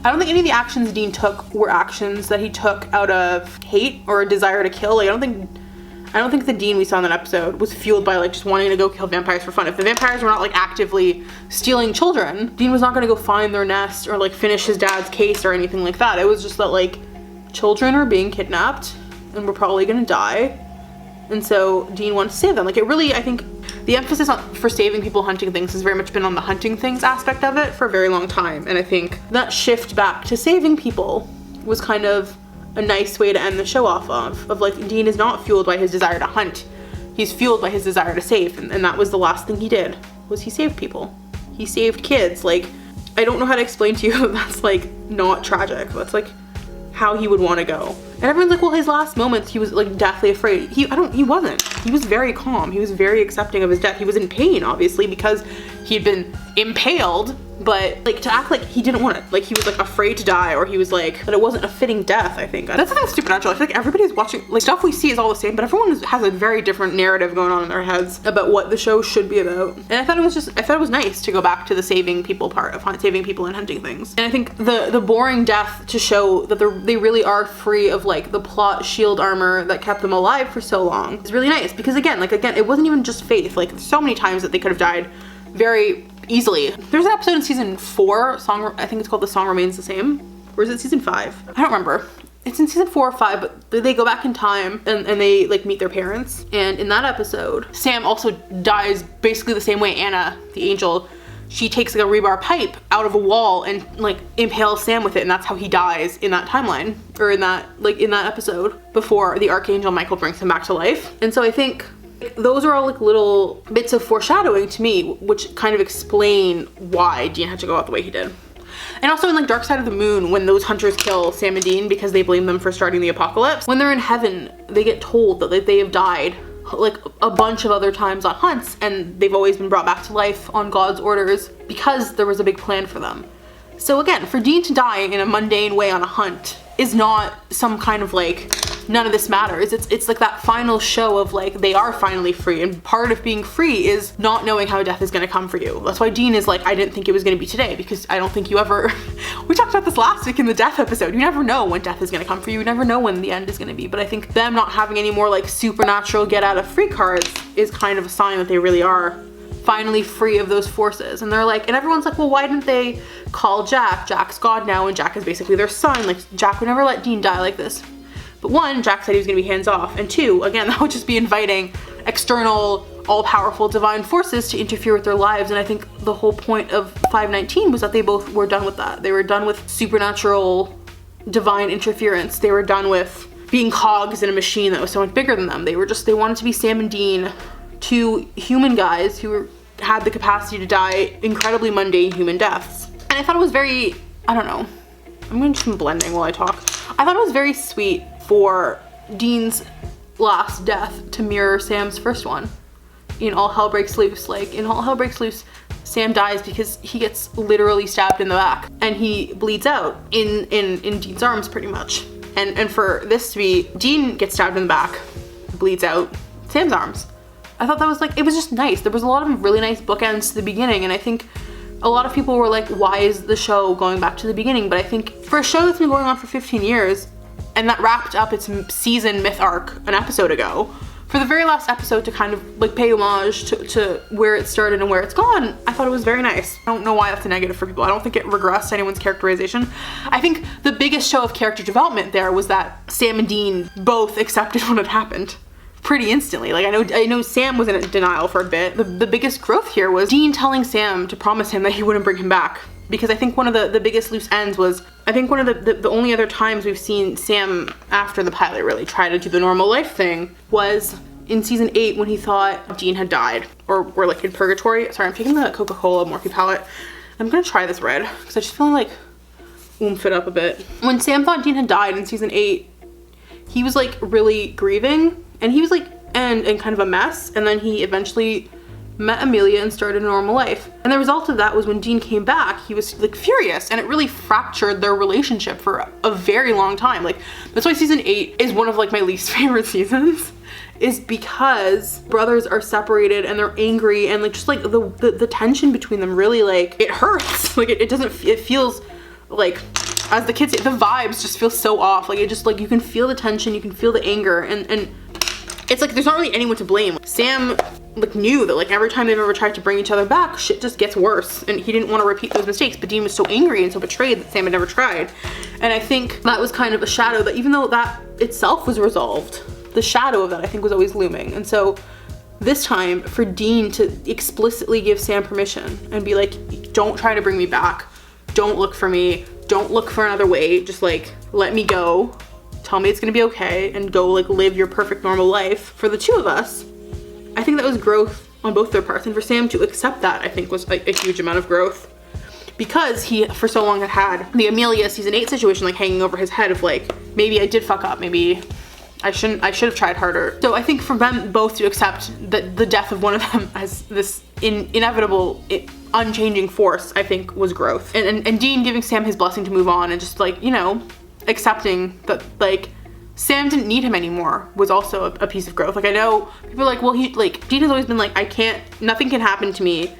I don't think any of the actions Dean took were actions that he took out of hate or a desire to kill. Like I don't think the Dean we saw in that episode was fueled by like just wanting to go kill vampires for fun. If the vampires were not like actively stealing children, Dean was not gonna go find their nest or like finish his dad's case or anything like that. It was just that like children are being kidnapped and we're probably gonna die. And so Dean wanted to save them. Like it really, I think the emphasis for saving people hunting things has very much been on the hunting things aspect of it for a very long time. And I think that shift back to saving people was kind of a nice way to end the show off of like Dean is not fueled by his desire to hunt. He's fueled by his desire to save. And that was the last thing he did, was he saved people. He saved kids. Like, I don't know how to explain to you that's like not tragic. That's like how he would want to go. And everyone's like, well, his last moments, he was like deathly afraid. He wasn't. He was very calm. He was very accepting of his death. He was in pain, obviously, because he'd been impaled, but like to act like he didn't want it. Like he was like afraid to die, or he was like, that it wasn't a fitting death, I think. That's the thing with Supernatural. I feel like everybody's watching, like stuff we see is all the same, but everyone has a very different narrative going on in their heads about what the show should be about. And I thought it was nice to go back to the saving people part of saving people and hunting things. And I think the boring death to show that they really are free of like the plot shield armor that kept them alive for so long is really nice, because again, it wasn't even just Faith. Like so many times that they could have died very easily. There's an episode in season 4, I think it's called The Song Remains the Same. Or is it season 5? I don't remember. It's in season 4 or 5, but they go back in time and they like meet their parents. And in that episode, Sam also dies basically the same way Anna, the angel, she takes like a rebar pipe out of a wall and like impales Sam with it, and that's how he dies in that timeline, or in that episode before the Archangel Michael brings him back to life. And so I think those are all like little bits of foreshadowing to me, which kind of explain why Dean had to go out the way he did. And also in like Dark Side of the Moon, when those hunters kill Sam and Dean because they blame them for starting the apocalypse, when they're in heaven, they get told that they have died like a bunch of other times on hunts, and they've always been brought back to life on God's orders because there was a big plan for them. So again, for Dean to die in a mundane way on a hunt is not some kind of like none of this matters. It's like that final show of like, they are finally free, and part of being free is not knowing how death is gonna come for you. That's why Dean is like, I didn't think it was gonna be today, because I don't think you ever, we talked about this last week in the death episode, you never know when death is gonna come for you, you never know when the end is gonna be. But I think them not having any more like supernatural get out of free cards is kind of a sign that they really are finally free of those forces. And they're like, and everyone's like, well, why didn't they call Jack? Jack's God now, and Jack is basically their son. Like, Jack would never let Dean die like this. But one, Jack said he was gonna be hands off, and two, again, that would just be inviting external, all-powerful divine forces to interfere with their lives. And I think the whole point of 519 was that they both were done with that. They were done with supernatural divine interference. They were done with being cogs in a machine that was so much bigger than them. They wanted to be Sam and Dean, two human guys who had the capacity to die incredibly mundane human deaths. And I thought it was very, I don't know, I'm gonna do some blending while I talk. I thought it was very sweet for Dean's last death to mirror Sam's first one. In All Hell Breaks Loose, like in All Hell Breaks Loose, Sam dies because he gets literally stabbed in the back and he bleeds out in Dean's arms pretty much. And for this to be, Dean gets stabbed in the back, bleeds out, Sam's arms. I thought that was like, it was just nice. There was a lot of really nice bookends to the beginning, and I think a lot of people were like, why is the show going back to the beginning? But I think for a show that's been going on for 15 years, and that wrapped up its season myth arc an episode ago, for the very last episode to kind of like pay homage to where it started and where it's gone, I thought it was very nice. I don't know why that's a negative for people. I don't think it regressed anyone's characterization. I think the biggest show of character development there was that Sam and Dean both accepted what had happened pretty instantly. Like, I know Sam was in denial for a bit. The biggest growth here was Dean telling Sam to promise him that he wouldn't bring him back. Because I think one of the biggest loose ends was, I think one of the only other times we've seen Sam after the pilot really try to do the normal life thing was in season 8 when he thought Dean had died, or were like in purgatory. Sorry, I'm taking the Coca-Cola Morphe palette. I'm gonna try this red because I just feel like oomph it up a bit. When Sam thought Dean had died in season 8, he was like really grieving, and he was like and kind of a mess, and then he eventually met Amelia and started a normal life. And the result of that was when Dean came back, he was like furious, and it really fractured their relationship for a very long time. Like, that's why season 8 is one of like my least favorite seasons, is because brothers are separated and they're angry, and like just like the tension between them really, like, it hurts. Like it feels like, as the kids say, the vibes just feel so off. Like, it just, like, you can feel the tension, you can feel the anger, and it's like there's not really anyone to blame. Sam like knew that like every time they've ever tried to bring each other back, shit just gets worse, and he didn't want to repeat those mistakes. But Dean was so angry and so betrayed that Sam had never tried. And I think that was kind of a shadow that, even though that itself was resolved, the shadow of that I think was always looming. And so this time for Dean to explicitly give Sam permission and be like, don't try to bring me back, don't look for me, don't look for another way, just like let me go, tell me it's gonna be okay, and go like live your perfect normal life. For the two of us, I think that was growth on both their parts, and for Sam to accept that, I think was like a huge amount of growth, because he for so long had the Amelia season 8 situation like hanging over his head of like, maybe I did fuck up, maybe I should have tried harder. So I think for them both to accept that the death of one of them as this inevitable, unchanging force, I think was growth. And Dean giving Sam his blessing to move on, and just like, you know, accepting that like Sam didn't need him anymore was also a piece of growth. Like, I know people are like, well, Dean has always been like, nothing can happen to me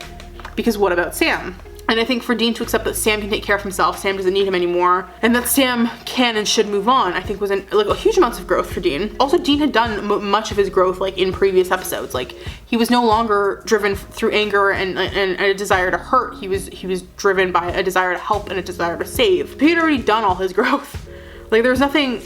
because what about Sam? And I think for Dean to accept that Sam can take care of himself, Sam doesn't need him anymore, and that Sam can and should move on, I think was like a huge amount of growth for Dean. Also, Dean had done much of his growth like in previous episodes. Like, he was no longer driven through anger and a desire to hurt. He was driven by a desire to help and a desire to save. He had already done all his growth. Like, there was nothing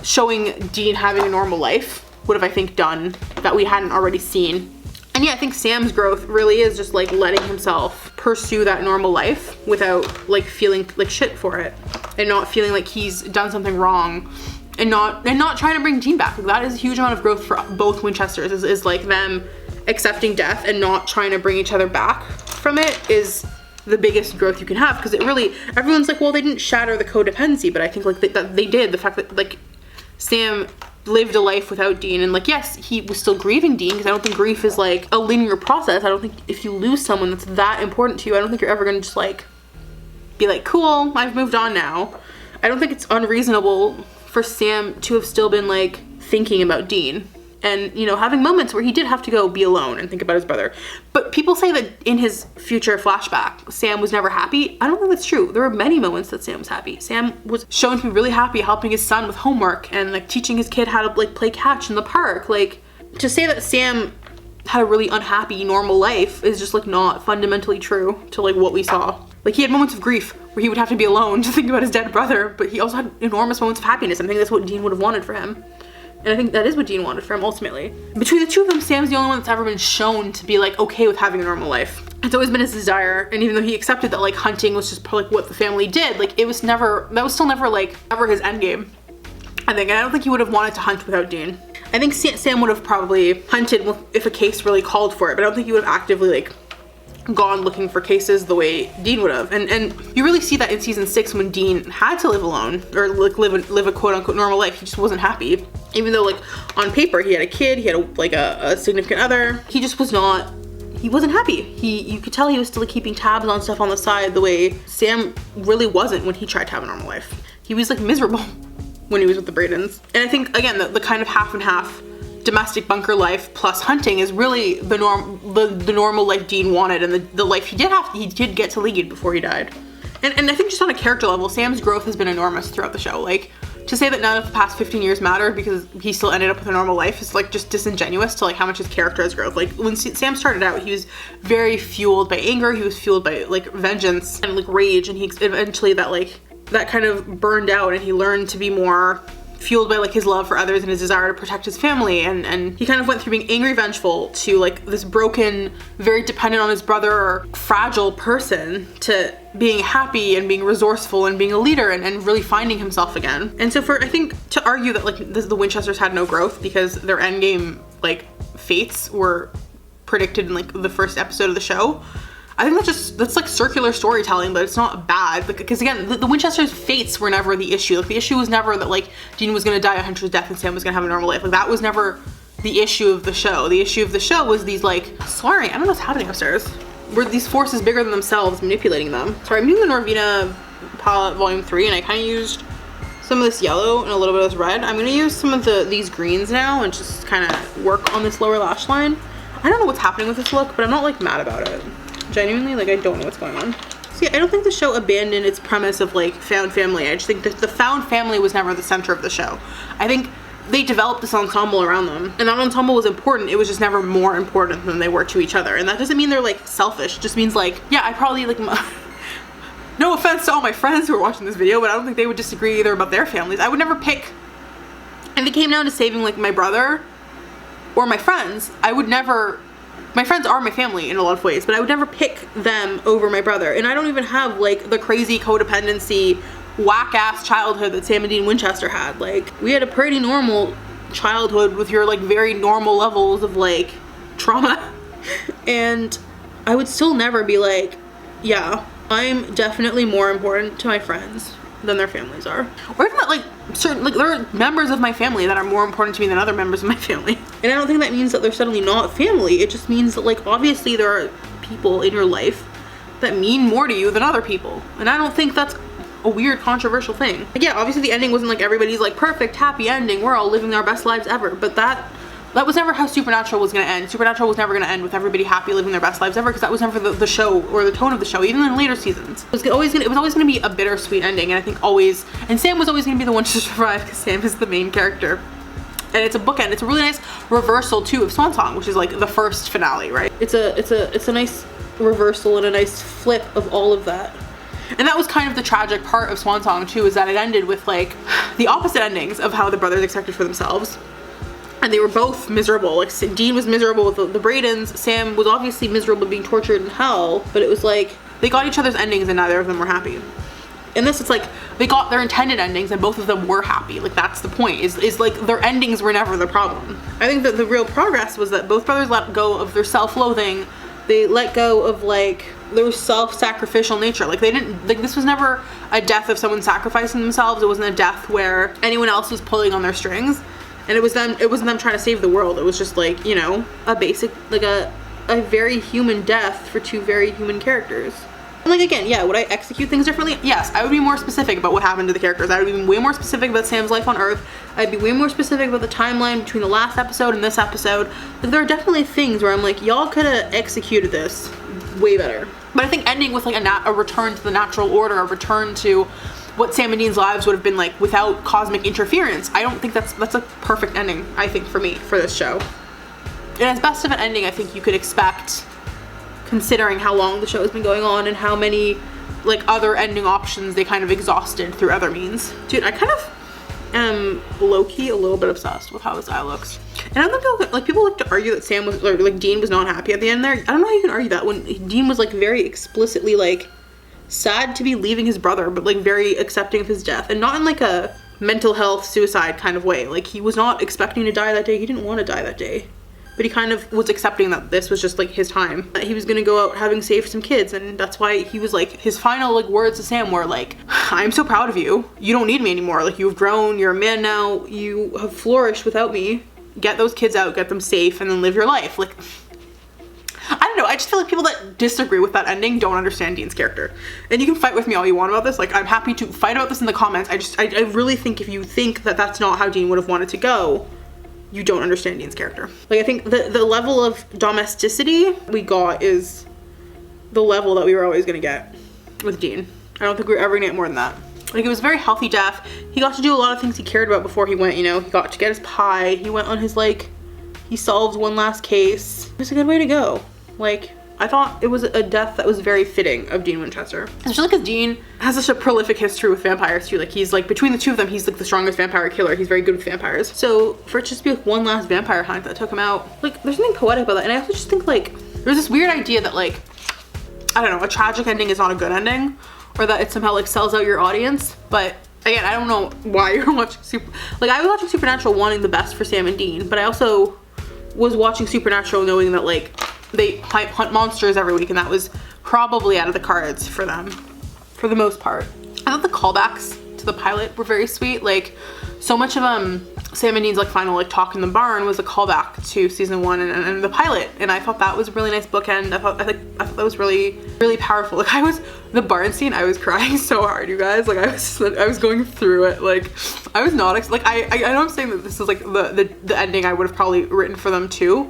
showing Dean having a normal life would have, I think, done that we hadn't already seen. And yeah, I think Sam's growth really is just like letting himself pursue that normal life without like feeling like shit for it, and not feeling like he's done something wrong, and not trying to bring Dean back. Like, that is a huge amount of growth for both Winchesters, is like them accepting death and not trying to bring each other back from it is the biggest growth you can have. Because it really, everyone's like, well, they didn't shatter the codependency, but I think like that they did. The fact that like Sam lived a life without Dean, and like, yes, he was still grieving Dean, because I don't think grief is like a linear process. I don't think if you lose someone that's that important to you, I don't think you're ever gonna just like be like, cool, I've moved on now. I don't think it's unreasonable for Sam to have still been like thinking about Dean and, you know, having moments where he did have to go be alone and think about his brother. But people say that in his future flashback, Sam was never happy. I don't think that's true. There were many moments that Sam was happy. Sam was shown to be really happy helping his son with homework and like teaching his kid how to like play catch in the park. Like, to say that Sam had a really unhappy normal life is just like not fundamentally true to like what we saw. Like, he had moments of grief where he would have to be alone to think about his dead brother, but he also had enormous moments of happiness. I think that's what Dean would have wanted for him. And I think that is what Dean wanted for him ultimately. Between the two of them, Sam's the only one that's ever been shown to be like okay with having a normal life. It's always been his desire, and even though he accepted that like hunting was just like what the family did, like it was never, that was still never like ever his end game, I think. And I don't think he would have wanted to hunt without Dean. I think Sam would have probably hunted if a case really called for it, but I don't think he would have actively like gone looking for cases the way Dean would have. And you really see that in season 6 when Dean had to live alone or like live a quote unquote normal life. He just wasn't happy. Even though like on paper he had a kid, he had a significant other, he just was not, he wasn't happy. You could tell he was still like keeping tabs on stuff on the side the way Sam really wasn't when he tried to have a normal life. He was like miserable when he was with the Bradens. And I think again the kind of half and half domestic bunker life plus hunting is really the normal life Dean wanted, and the life he did get to lead before he died. And I think just on a character level, Sam's growth has been enormous throughout the show. Like, to say that none of the past 15 years mattered because he still ended up with a normal life is like just disingenuous to like how much his character has growth. Like, when Sam started out, he was very fueled by anger, he was fueled by like vengeance and like rage, and he eventually that kind of burned out, and he learned to be more fueled by like his love for others and his desire to protect his family, and he kind of went through being angry, vengeful to like this broken, very dependent on his brother, fragile person, to being happy and being resourceful and being a leader and really finding himself again. And so I think to argue that like the Winchesters had no growth because their endgame like fates were predicted in like the first episode of the show, I think that's like circular storytelling, but it's not bad. Because again, the Winchesters' fates were never the issue. Like, the issue was never that like Dean was gonna die a hunter's death and Sam was gonna have a normal life. Like, that was never the issue of the show. The issue of the show was these like, sorry, I don't know what's happening upstairs. Were these forces bigger than themselves manipulating them? Sorry, I'm using the Norvina palette volume 3, and I kind of used some of this yellow and a little bit of this red. I'm gonna use some of these greens now and just kind of work on this lower lash line. I don't know what's happening with this look, but I'm not like mad about it. Genuinely, like, I don't know what's going on. See, I don't think the show abandoned its premise of like found family. I just think that the found family was never the center of the show. I think they developed this ensemble around them, and that ensemble was important. It was just never more important than they were to each other. And that doesn't mean they're like selfish. It just means like, yeah, I probably like, no offense to all my friends who are watching this video, but I don't think they would disagree either about their families. I would never pick, if it came down to saving like my brother or my friends, I would never, my friends are my family in a lot of ways, but I would never pick them over my brother. And I don't even have like the crazy codependency, whack-ass childhood that Sam and Dean Winchester had. Like, we had a pretty normal childhood with your like very normal levels of like trauma. And I would still never be like, yeah, I'm definitely more important to my friends than their families are. Or even that like certain, like, there are members of my family that are more important to me than other members of my family. And I don't think that means that they're suddenly not family. It just means that like obviously there are people in your life that mean more to you than other people. And I don't think that's a weird, controversial thing. Like, yeah, obviously the ending wasn't like everybody's like perfect, happy ending, we're all living our best lives ever, but that was never how Supernatural was gonna end. Supernatural was never gonna end with everybody happy living their best lives ever, because that was never the show or the tone of the show, even in later seasons. It was always gonna be a bittersweet ending, and I think always, and Sam was always gonna be the one to survive because Sam is the main character. And it's a bookend. It's a really nice reversal too of Swan Song, which is like the first finale, right? It's a nice reversal and a nice flip of all of that. And that was kind of the tragic part of Swan Song too, is that it ended with like the opposite endings of how the brothers expected for themselves. And they were both miserable. Like, Dean was miserable with the Bradens. Sam was obviously miserable being tortured in hell. But it was like, they got each other's endings and neither of them were happy. In this, it's like, they got their intended endings and both of them were happy. Like, that's the point, is like, their endings were never the problem. I think that the real progress was that both brothers let go of their self-loathing. They let go of, like, their self-sacrificial nature. Like, they didn't, like, this was never a death of someone sacrificing themselves. It wasn't a death where anyone else was pulling on their strings. And it wasn't them trying to save the world. It was just like, you know, a basic, like a very human death for two very human characters. And like, again, yeah, would I execute things differently? Yes, I would be more specific about what happened to the characters. I would be way more specific about Sam's life on Earth. I'd be way more specific about the timeline between the last episode and this episode. Like, there are definitely things where I'm like, y'all could have executed this way better. But I think ending with like a return to the natural order, a return to what Sam and Dean's lives would have been like without cosmic interference, I don't think that's a perfect ending, I think, for me, for this show. And as best of an ending I think you could expect, considering how long the show has been going on and how many like other ending options they kind of exhausted through other means. Dude, I kind of am low-key a little bit obsessed with how this eye looks. And I don't know, like, people like to argue that Sam was, or like Dean was not happy at the end there. I don't know how you can argue that when Dean was like very explicitly like sad to be leaving his brother, but like very accepting of his death, and not in like a mental health suicide kind of way. Like, he was not expecting to die that day. He didn't want to die that day. But he kind of was accepting that this was just like his time. That he was gonna go out having saved some kids, and that's why he was like, his final like words to Sam were like, I'm so proud of you. You don't need me anymore. Like, you've grown, you're a man now, you have flourished without me. Get those kids out, get them safe, and then live your life. Like, I don't know, I just feel like people that disagree with that ending don't understand Dean's character. And you can fight with me all you want about this. Like, I'm happy to fight about this in the comments. I really think if you think that that's not how Dean would have wanted to go, you don't understand Dean's character. Like, I think the level of domesticity we got is the level that we were always gonna get with Dean. I don't think we were ever gonna get more than that. Like, it was a very healthy death. He got to do a lot of things he cared about before he went, you know. He got to get his pie. He went on his, like, he solved one last case. It was a good way to go. Like, I thought it was a death that was very fitting of Dean Winchester. Especially because Dean has such a prolific history with vampires too. Like, he's like, between the two of them, he's like the strongest vampire killer. He's very good with vampires. So for it just to be like one last vampire hunt that took him out, like, there's something poetic about that. And I also just think like, there's this weird idea that like, I don't know, a tragic ending is not a good ending, or that it somehow like sells out your audience. But again, I don't know why you're watching I was watching Supernatural wanting the best for Sam and Dean, but I also was watching Supernatural knowing that like, they hunt monsters every week, and that was probably out of the cards for them for the most part. I thought the callbacks to the pilot were very sweet. Like, so much of Sam and Dean's like final like talk in the barn was a callback to season 1 and the pilot, and I thought that was a really nice bookend. I thought that was really, really powerful. Like, the barn scene, I was crying so hard, you guys. Like, I was going through it. Like, I was not like, I know I'm saying that this is like the ending I would have probably written for them too,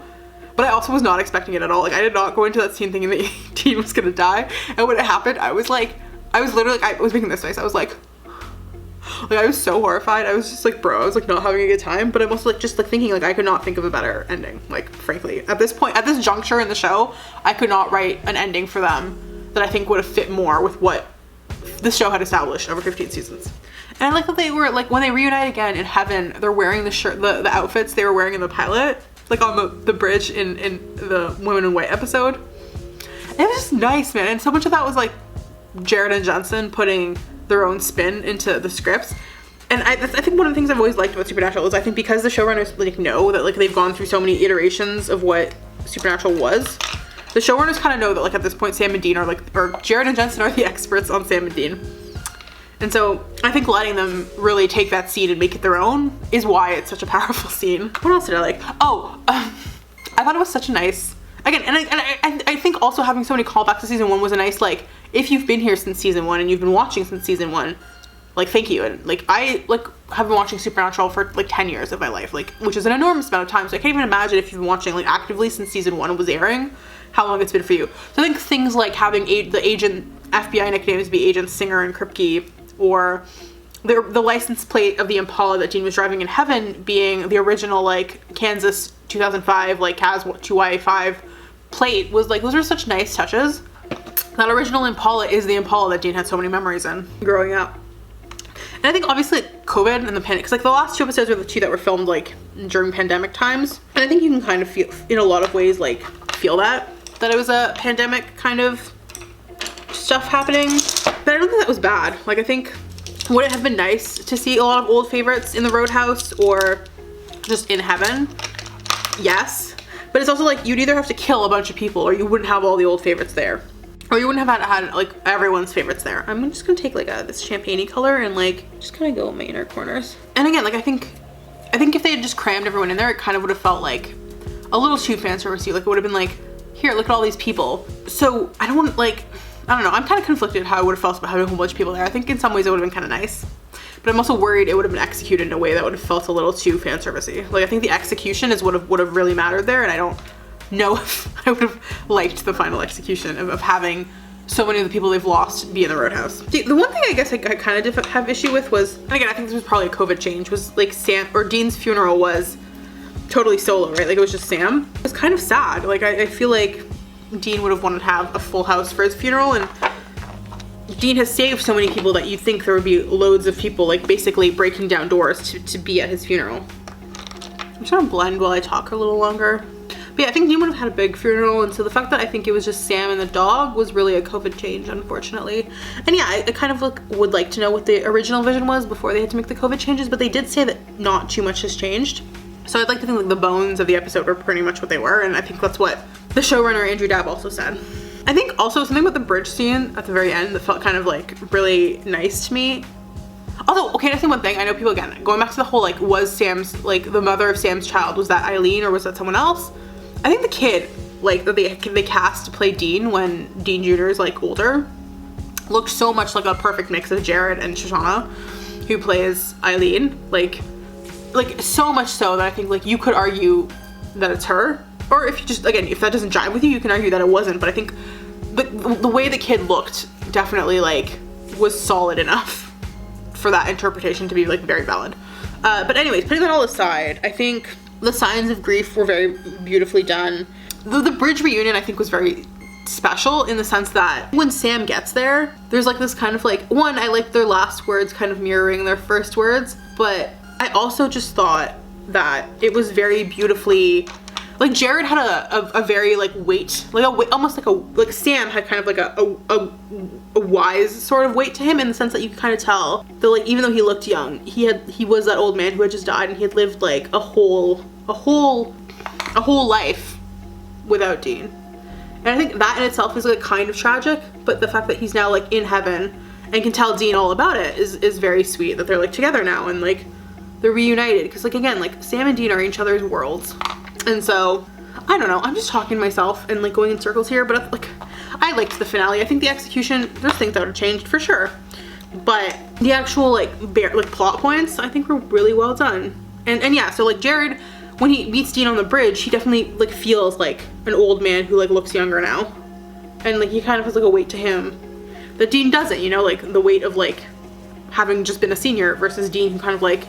but I also was not expecting it at all. Like, I did not go into that scene thinking that Dean was gonna die. And when it happened, I was literally like, I was making this face. I was like I was so horrified. I was just like, bro, I was like not having a good time. But I'm also like, just like thinking like I could not think of a better ending. Like, frankly, at this point, at this juncture in the show, I could not write an ending for them that I think would have fit more with what the show had established over 15 seasons. And I like that they were like, when they reunite again in heaven, they're wearing the outfits they were wearing in the pilot, like on the bridge in the Women in White episode. And it was just nice, man. And so much of that was like Jared and Jensen putting their own spin into the scripts. And I think one of the things I've always liked about Supernatural is I think because the showrunners like know that like they've gone through so many iterations of what Supernatural was, the showrunners kind of know that like at this point Sam and Dean are like, or Jared and Jensen are the experts on Sam and Dean. And so I think letting them really take that scene and make it their own is why it's such a powerful scene. What else did I like? Oh, I thought it was such a nice, again, and I think also having so many callbacks to season 1 was a nice, like, if you've been here since season 1 and you've been watching since season 1, like, thank you. And like, I like have been watching Supernatural for like 10 years of my life, like, which is an enormous amount of time. So I can't even imagine if you've been watching like actively since season 1 was airing, how long it's been for you. So I think things like having the agent FBI nicknames be Agent Singer and Kripke, or the license plate of the Impala that Dean was driving in heaven being the original like Kansas 2005 like CAS 2Y5 plate, was like, those are such nice touches. That original Impala is the Impala that Dean had so many memories in growing up. And I think obviously COVID and the pandemic, because like the last 2 episodes were the 2 that were filmed like during pandemic times, and I think you can kind of feel in a lot of ways like feel that it was a pandemic kind of stuff happening. But I don't think that was bad. Like, I think, would it have been nice to see a lot of old favorites in the Roadhouse or just in heaven? Yes. But it's also like, you'd either have to kill a bunch of people or you wouldn't have all the old favorites there. Or you wouldn't have had like everyone's favorites there. I'm just gonna take like this champagne-y color and like just kind of go in my inner corners. And again, like I think if they had just crammed everyone in there, it kind of would have felt like a little too fan service-y. Like, it would have been like, here, look at all these people. So I don't want, like, I don't know, I'm kind of conflicted how I would have felt about having a whole bunch of people there. I think in some ways it would have been kind of nice, but I'm also worried it would have been executed in a way that would have felt a little too fan servicey. Like I think the execution is what would have really mattered there, and I don't know if I would have liked the final execution of having so many of the people they've lost be in the Roadhouse. The one thing I guess I kind of have issue with was, and again I think this was probably a COVID change, was like Dean's funeral was totally solo, right? Like it was just Sam. It was kind of sad. Like I feel like Dean would have wanted to have a full house for his funeral, and Dean has saved so many people that you'd think there would be loads of people like basically breaking down doors to be at his funeral. I'm just gonna blend while I talk a little longer. But yeah, I think Dean would have had a big funeral, and so the fact that I think it was just Sam and the dog was really a COVID change, unfortunately. And yeah, I kind of would like to know what the original vision was before they had to make the COVID changes, but they did say that not too much has changed. So I'd like to think like the bones of the episode were pretty much what they were, and I think that's what the showrunner Andrew Dabb also said. I think also something about the bridge scene at the very end that felt kind of like really nice to me. Although, okay, I think one thing, I know people, again, going back to the whole like, was Sam's, like the mother of Sam's child, was that Eileen or was that someone else? I think the kid, like that they cast to play Dean when Dean Jr. is like older, looked so much like a perfect mix of Jared and Shoshana, who plays Eileen. Like so much so that I think like you could argue that it's her, or if you just, again, if that doesn't jive with you, you can argue that it wasn't. But I think the way the kid looked definitely like was solid enough for that interpretation to be like very valid. But anyways, putting that all aside, I think the signs of grief were very beautifully done. The bridge reunion I think was very special in the sense that when Sam gets there, there's like this kind of like, one, I like their last words kind of mirroring their first words, but I also just thought that it was very beautifully, like Jared had a very like weight, like almost like Sam had kind of like a wise sort of weight to him, in the sense that you could kind of tell that like even though he looked young, he was that old man who had just died, and he had lived like a whole life without Dean. And I think that in itself is like kind of tragic, but the fact that he's now like in heaven and can tell Dean all about it is very sweet, that they're like together now and like they're reunited. Because like again, like Sam and Dean are in each other's worlds. And so, I don't know, I'm just talking to myself and like going in circles here, but like I liked the finale. I think the execution, there's things that would have changed for sure, but the actual like plot points I think were really well done. And yeah, so like Jared, when he meets Dean on the bridge, he definitely like feels like an old man who like looks younger now, and like he kind of has like a weight to him that Dean doesn't, you know, like the weight of like having just been a senior versus Dean who kind of like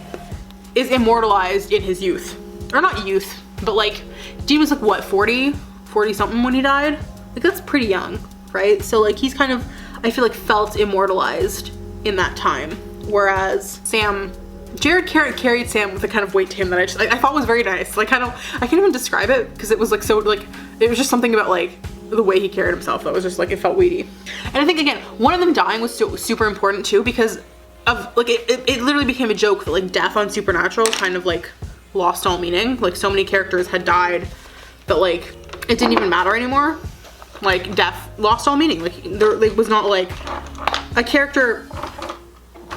is immortalized in his youth, or not youth, but like Dean was like what, 40 something when he died. Like that's pretty young, right? So like he's kind of, I feel like, felt immortalized in that time, whereas Jared carried Sam with a kind of weight to him that I thought was very nice. Like I can't even describe it, because it was like so like, it was just something about like the way he carried himself that was just like, it felt weighty. And I think again, one of them dying was so super important too, because of like it literally became a joke that like death on Supernatural kind of like lost all meaning. Like so many characters had died that like it didn't even matter anymore. Like death lost all meaning. Like there was not like a character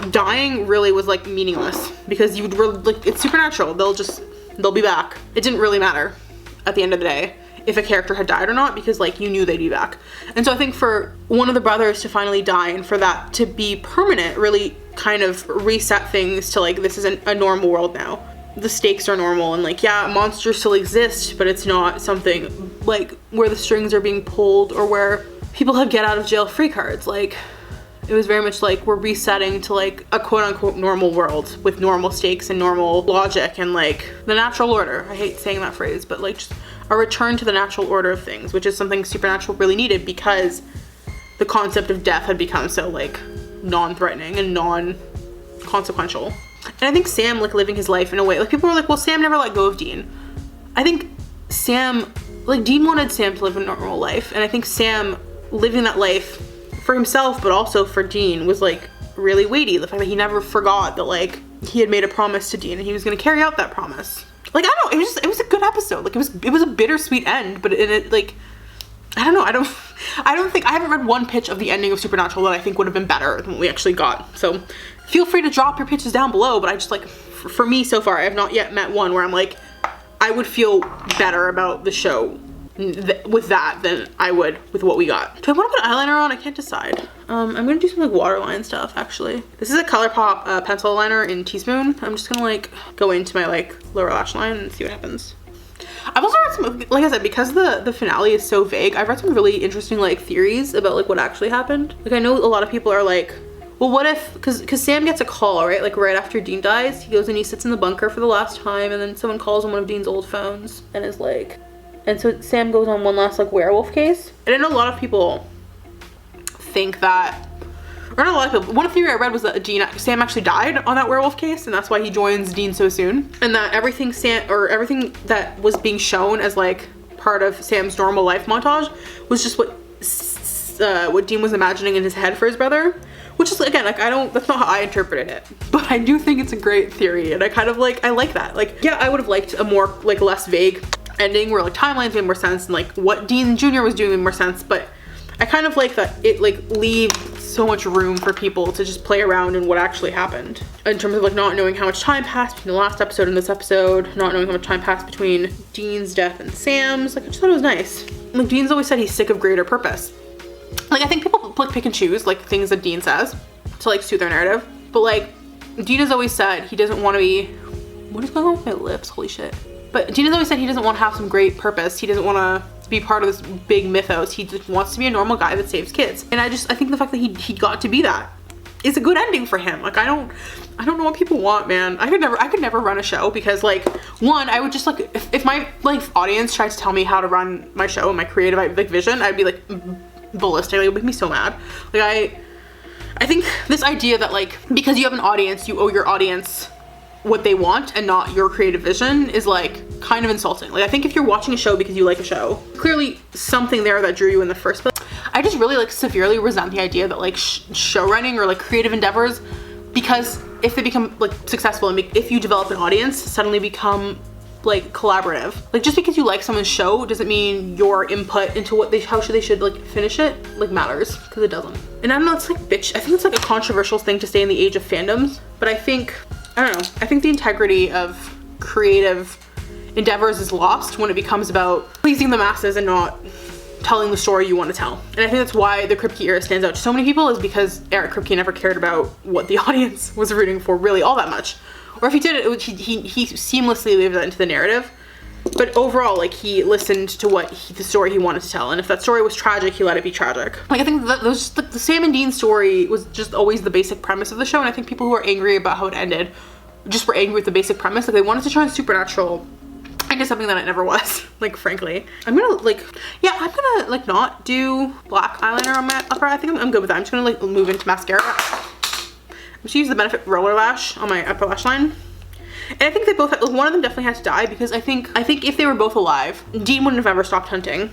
dying really was like meaningless, because you would like, it's Supernatural, they'll be back. It didn't really matter at the end of the day if a character had died or not, because like you knew they'd be back. And so I think for one of the brothers to finally die and for that to be permanent really kind of reset things to like, this is a normal world now. The stakes are normal, and like, yeah, monsters still exist, but it's not something like where the strings are being pulled or where people have get out of jail free cards. Like it was very much like we're resetting to like a quote unquote normal world with normal stakes and normal logic and like the natural order. I hate saying that phrase, but like just a return to the natural order of things, which is something Supernatural really needed, because the concept of death had become so like non-threatening and non-consequential. And I think Sam like living his life in a way, like people were like, well, Sam never let go of Dean. I think Sam, like Dean wanted Sam to live a normal life, and I think Sam living that life for himself but also for Dean was like really weighty. The fact that he never forgot that like he had made a promise to Dean and he was going to carry out that promise. Like I don't know, it was a good episode. Like it was a bittersweet end, but it like, I don't know, I don't think, I haven't read one pitch of the ending of Supernatural that I think would have been better than what we actually got. So feel free to drop your pitches down below, but I just like, for me so far, I have not yet met one where I'm like, I would feel better about the show with that than I would with what we got. Do I want to put eyeliner on? I can't decide. I'm gonna do some like waterline stuff actually. This is a ColourPop pencil liner in Teaspoon. I'm just gonna like go into my like lower lash line and see what happens. I've also read some, like I said, because the finale is so vague, I've read some really interesting like theories about like what actually happened. Like I know a lot of people are like, well, what if, because Sam gets a call, right? Like right after Dean dies, he goes and he sits in the bunker for the last time, and then someone calls on one of Dean's old phones and is like, and so Sam goes on one last like werewolf case. And I know a lot of people think that, or not a lot of people, one theory I read was that Sam actually died on that werewolf case, and that's why he joins Dean so soon. And that everything that was being shown as like part of Sam's normal life montage was just what Dean was imagining in his head for his brother. Which is, again, like, that's not how I interpreted it. But I do think it's a great theory, and I kind of like, I like that. Like, yeah, I would have liked a more, like, less vague ending where, like, timelines made more sense and, like, what Dean Jr. was doing made more sense, but I kind of like that it, like, leaves so much room for people to just play around in what actually happened. In terms of, like, not knowing how much time passed between the last episode and this episode, not knowing how much time passed between Dean's death and Sam's. Like, I just thought it was nice. Like, Dean's always said he's sick of greater purpose. Like, I think people like pick and choose like things that Dean says to like suit their narrative, but like Dean has always said he doesn't want to be, what is going on with my lips, holy shit. But Dean has always said he doesn't want to have some great purpose. He doesn't want to be part of this big mythos. He just wants to be a normal guy that saves kids. And I think the fact that he got to be that is a good ending for him. Like, I don't know what people want, man. I could never run a show, because like, one, I would just like, if my like audience tried to tell me how to run my show and my creative like vision, I'd be like ballistic. Like, it would make me so mad. Like, I think this idea that like, because you have an audience, you owe your audience what they want and not your creative vision is like kind of insulting. Like, I think if you're watching a show because you like a show, clearly something there that drew you in the first place. I just really like severely resent the idea that like show running or like creative endeavors, because if they become like successful and if you develop an audience, suddenly become like collaborative. Like, just because you like someone's show doesn't mean your input into how they should like finish it like matters, because it doesn't. And I don't know, it's like, bitch, I think it's like a controversial thing to say in the age of fandoms, but I think, I don't know, I think the integrity of creative endeavors is lost when it becomes about pleasing the masses and not telling the story you want to tell. And I think that's why the Kripke era stands out to so many people, is because Eric Kripke never cared about what the audience was rooting for really all that much. Or if he did it, he seamlessly weaved that into the narrative. But overall, like, he listened to the story he wanted to tell. And if that story was tragic, he let it be tragic. Like, I think that those, like, the Sam and Dean story was just always the basic premise of the show. And I think people who are angry about how it ended just were angry with the basic premise. Like, they wanted to turn supernatural into something that it never was, like, frankly. I'm gonna, like, yeah, I'm gonna, like, not do black eyeliner on my upper. I think I'm good with that. I'm just gonna, like, move into mascara. I'm just use the Benefit Roller Lash on my upper lash line. And I think they both, one of them definitely had to die, because I think if they were both alive, Dean wouldn't have ever stopped hunting,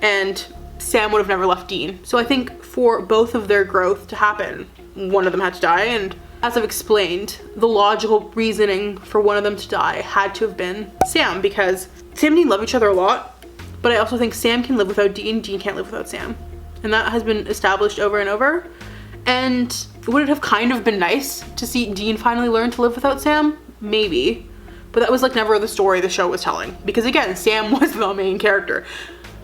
and Sam would have never left Dean. So I think for both of their growth to happen, one of them had to die, and as I've explained, the logical reasoning for one of them to die had to have been Sam, because Sam and Dean love each other a lot, but I also think Sam can live without Dean, Dean can't live without Sam. And that has been established over and over. And would it have kind of been nice to see Dean finally learn to live without Sam? Maybe. But that was like never the story the show was telling. Because again, Sam was the main character.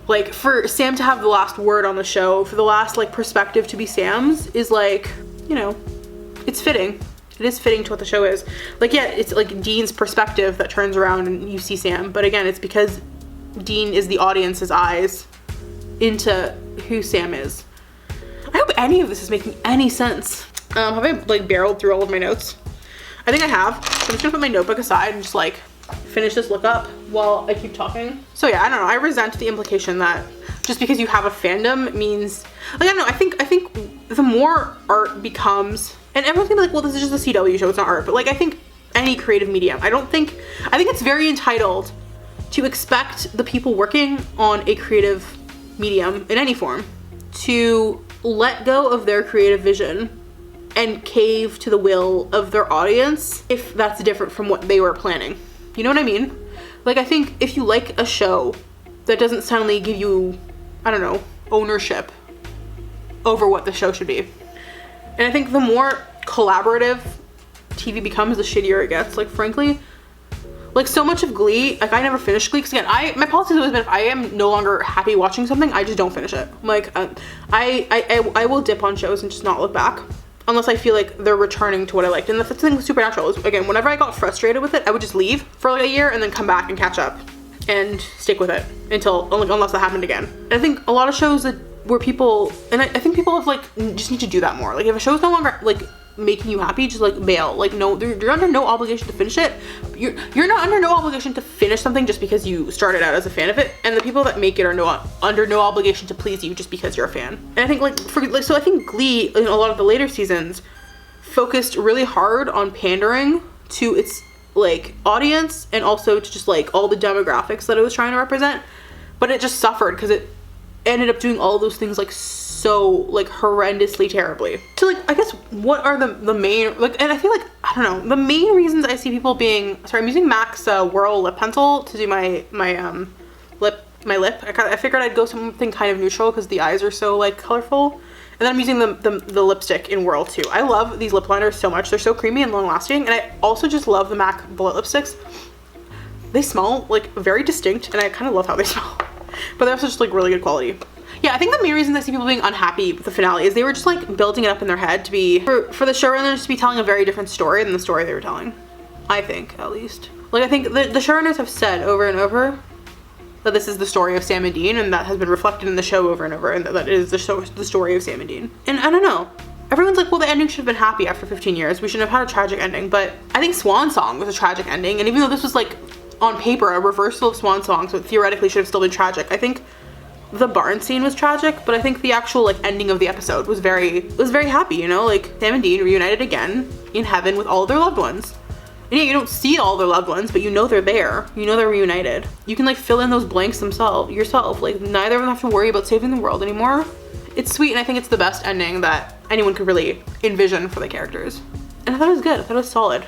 Like, for Sam to have the last word on the show, for the last like perspective to be Sam's, is like, you know, it's fitting. It is fitting to what the show is. Like, yeah, it's like Dean's perspective that turns around and you see Sam. But again, it's because Dean is the audience's eyes into who Sam is. I hope any of this is making any sense. Have I like barreled through all of my notes? I think I have. So I'm just gonna put my notebook aside and just like finish this look up while I keep talking. So yeah, I don't know. I resent the implication that just because you have a fandom means, like, I don't know. I think the more art becomes, and everyone's gonna be like, well, this is just a CW show, it's not art. But like, I think any creative medium, I think it's very entitled to expect the people working on a creative medium in any form to let go of their creative vision and cave to the will of their audience if that's different from what they were planning. You know what I mean? Like, I think if you like a show that doesn't suddenly give you, I don't know, ownership over what the show should be. And I think the more collaborative TV becomes, the shittier it gets, like, frankly. Like so much of Glee, like I never finished Glee because again, my policy has always been if I am no longer happy watching something, I just don't finish it. Like I will dip on shows and just not look back unless I feel like they're returning to what I liked. And the thing with Supernatural is, again, whenever I got frustrated with it, I would just leave for like a year and then come back and catch up and stick with it until, like, unless that happened again. And I think a lot of shows that where people, and I think people have like just need to do that more. Like if a show's no longer like making you happy, just like bail. Like no, you're under no obligation to finish it. You're not under no obligation to finish something just because you started out as a fan of it, and the people that make it are under no obligation to please you just because you're a fan. And I think so I think Glee in a lot of the later seasons focused really hard on pandering to its like audience and also to just like all the demographics that it was trying to represent, but it just suffered because it ended up doing all those things like so like horrendously terribly. So like I guess what are the main, like, and I feel like I don't know, the main reasons I see people being, sorry, I'm using MAC's Whirl lip pencil to do my lip. I figured I'd go something kind of neutral because the eyes are so like colorful, and then I'm using the lipstick in Whirl too. I love these lip liners so much. They're so creamy and long lasting, and I also just love the MAC bullet lipsticks. They smell like very distinct, and I kind of love how they smell. But they're also just like really good quality. Yeah, I think the main reason I see people being unhappy with the finale is they were just like building it up in their head to be, for the showrunners to be telling a very different story than the story they were telling. I think, at least. Like I think the showrunners have said over and over that this is the story of Sam and Dean, and that has been reflected in the show over and over, and that is the story of Sam and Dean. And I don't know. Everyone's like, well, the ending should have been happy after 15 years. We shouldn't have had a tragic ending. But I think Swan Song was a tragic ending, and even though this was like on paper a reversal of Swan Song, so it theoretically should have still been tragic. I think the barn scene was tragic, but I think the actual like ending of the episode was very happy, you know, like Sam and Dean reunited again in heaven with all of their loved ones. And yeah, you don't see all their loved ones, but you know they're there. You know they're reunited. You can like fill in those blanks yourself. Like neither of them have to worry about saving the world anymore. It's sweet, and I think it's the best ending that anyone could really envision for the characters. And I thought it was good. I thought it was solid.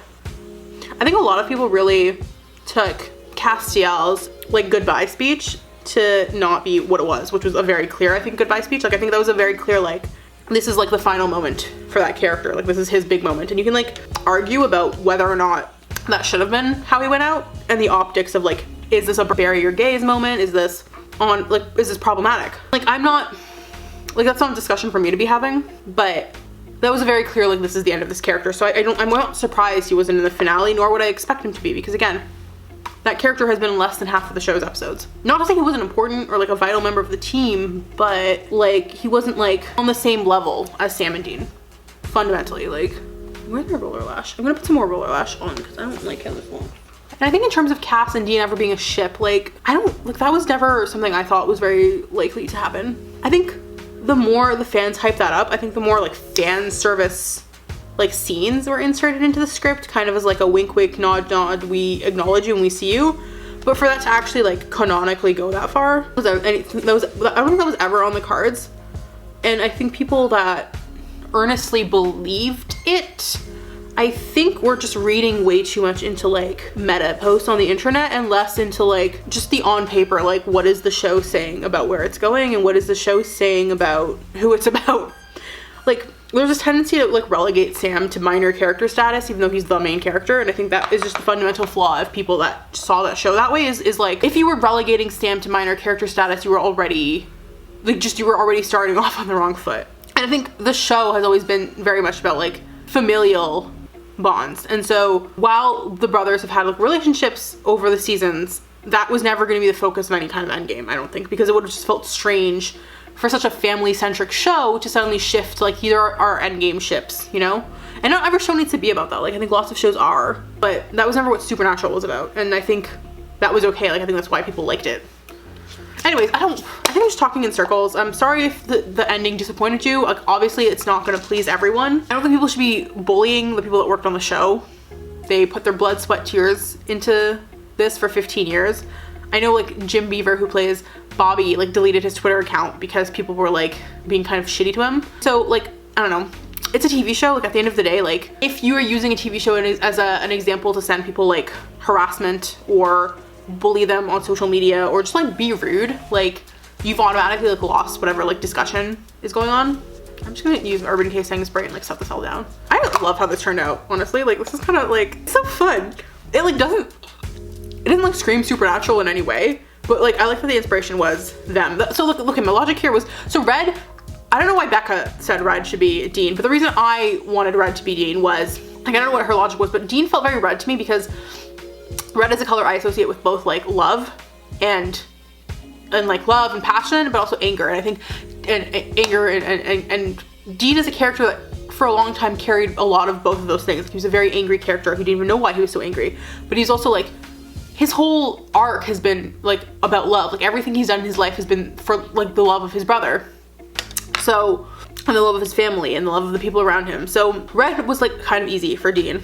I think a lot of people really took Castiel's like goodbye speech to not be what it was, which was a very clear, I think, goodbye speech. Like I think that was a very clear like, this is like the final moment for that character. Like this is his big moment, and you can like argue about whether or not that should have been how he went out, and the optics of like, is this a bury your gays moment? Is this problematic? Like I'm not, like that's not a discussion for me to be having, but that was a very clear like, this is the end of this character. So I'm not surprised he wasn't in the finale, nor would I expect him to be, because again, that character has been in less than half of the show's episodes. Not to say he wasn't important or like a vital member of the team, but like he wasn't like on the same level as Sam and Dean. Fundamentally, like, where's my roller lash? I'm gonna put some more roller lash on because I don't like how this looks. And I think in terms of Cass and Dean ever being a ship, like that was never something I thought was very likely to happen. I think the more the fans hype that up, I think the more like fan service like scenes were inserted into the script, kind of as like a wink wink nod nod, we acknowledge you and we see you. But for that to actually like canonically go that far, I don't think that was ever on the cards. And I think people that earnestly believed it, I think we're just reading way too much into like meta posts on the internet and less into like just the on paper, like what is the show saying about where it's going and what is the show saying about who it's about. Like there's this tendency to like relegate Sam to minor character status even though he's the main character, and I think that is just the fundamental flaw of people that saw that show that way is like, if you were relegating Sam to minor character status, you were already starting off on the wrong foot. And I think the show has always been very much about like familial bonds, and so while the brothers have had like relationships over the seasons, that was never going to be the focus of any kind of endgame, I don't think, because it would have just felt strange for such a family-centric show to suddenly shift to like, here are our endgame ships, you know? And not every show needs to be about that. Like I think lots of shows are, but that was never what Supernatural was about, and I think that was okay. Like I think that's why people liked it. Anyways, I think I'm just talking in circles. I'm sorry if the ending disappointed you. Like obviously it's not going to please everyone. I don't think people should be bullying the people that worked on the show. They put their blood, sweat, tears into this for 15 years. I know like Jim Beaver, who plays Bobby, like deleted his Twitter account because people were like being kind of shitty to him. So like, I don't know. It's a TV show. Like at the end of the day, like if you are using a TV show as an example to send people like harassment or bully them on social media or just like be rude, like you've automatically like lost whatever like discussion is going on. I'm just gonna use Urban Decay setting spray and like set this all down. I love how this turned out, honestly. Like this is kind of like so fun. It like doesn't it didn't like scream supernatural in any way, but like I like that the inspiration was them. So look at my logic here was, so red, I don't know why Becca said red should be Dean, but the reason I wanted red to be Dean was, like, I don't know what her logic was, but Dean felt very red to me because red is a color I associate with both like love and like love and passion, but also anger. And I think anger and Dean is a character that for a long time carried a lot of both of those things. He was a very angry character who didn't even know why he was so angry, but he's also like, his whole arc has been like about love. Like everything he's done in his life has been for like the love of his brother. So, and the love of his family and the love of the people around him. So red was like kind of easy for Dean.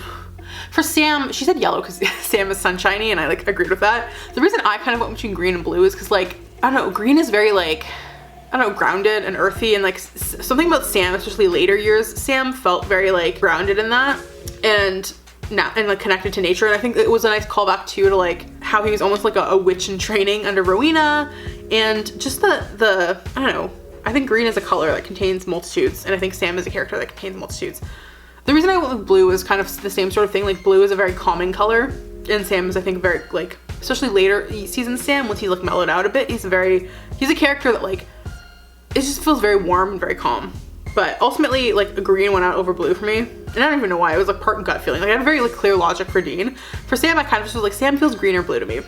For Sam, she said yellow because Sam is sunshiny, and I like agreed with that. The reason I kind of went between green and blue is because like, I don't know, green is very like, I don't know, grounded and earthy, and like something about Sam, especially later years, Sam felt very like grounded in that and like connected to nature. And I think it was a nice callback too to like how he was almost like a witch in training under Rowena, and just the I don't know, I think green is a color that contains multitudes, and I think Sam is a character that contains multitudes. The reason I went with blue is kind of the same sort of thing. Like blue is a very calming color, and Sam is, I think, very like, especially later season Sam, once he's like mellowed out a bit, he's a character that like, it just feels very warm and very calm. But ultimately, like, a green went out over blue for me, and I don't even know why. It was like part gut feeling. Like I had a very like clear logic for Dean. For Sam, I kind of just was like, Sam feels green or blue to me.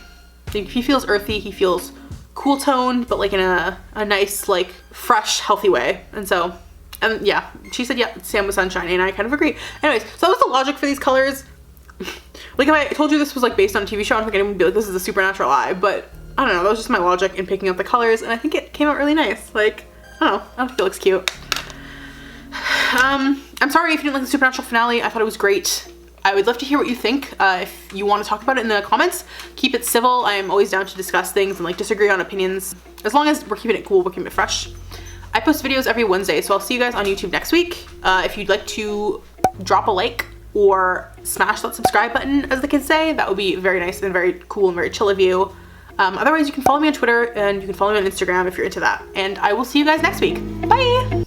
Like, he feels earthy, he feels cool toned, but like in a nice, like fresh, healthy way. And so, and yeah, she said, yeah, Sam was sunshiny, and I kind of agree. Anyways, so that was the logic for these colors. Like if I told you this was like based on a TV show, I don't think anyone would be like, this is a supernatural eye, but I don't know, that was just my logic in picking out the colors, and I think it came out really nice. Like, I don't know, I think it looks cute. I'm sorry if you didn't like the supernatural finale. I thought it was great. I would love to hear what you think. If you want to talk about it in the comments, keep it civil. I am always down to discuss things and like disagree on opinions. As long as we're keeping it cool, we're keeping it fresh. I post videos every Wednesday, so I'll see you guys on YouTube next week. If you'd like to drop a like or smash that subscribe button, as the kids say, that would be very nice and very cool and very chill of you. Otherwise, you can follow me on Twitter, and you can follow me on Instagram if you're into that. And I will see you guys next week. Bye!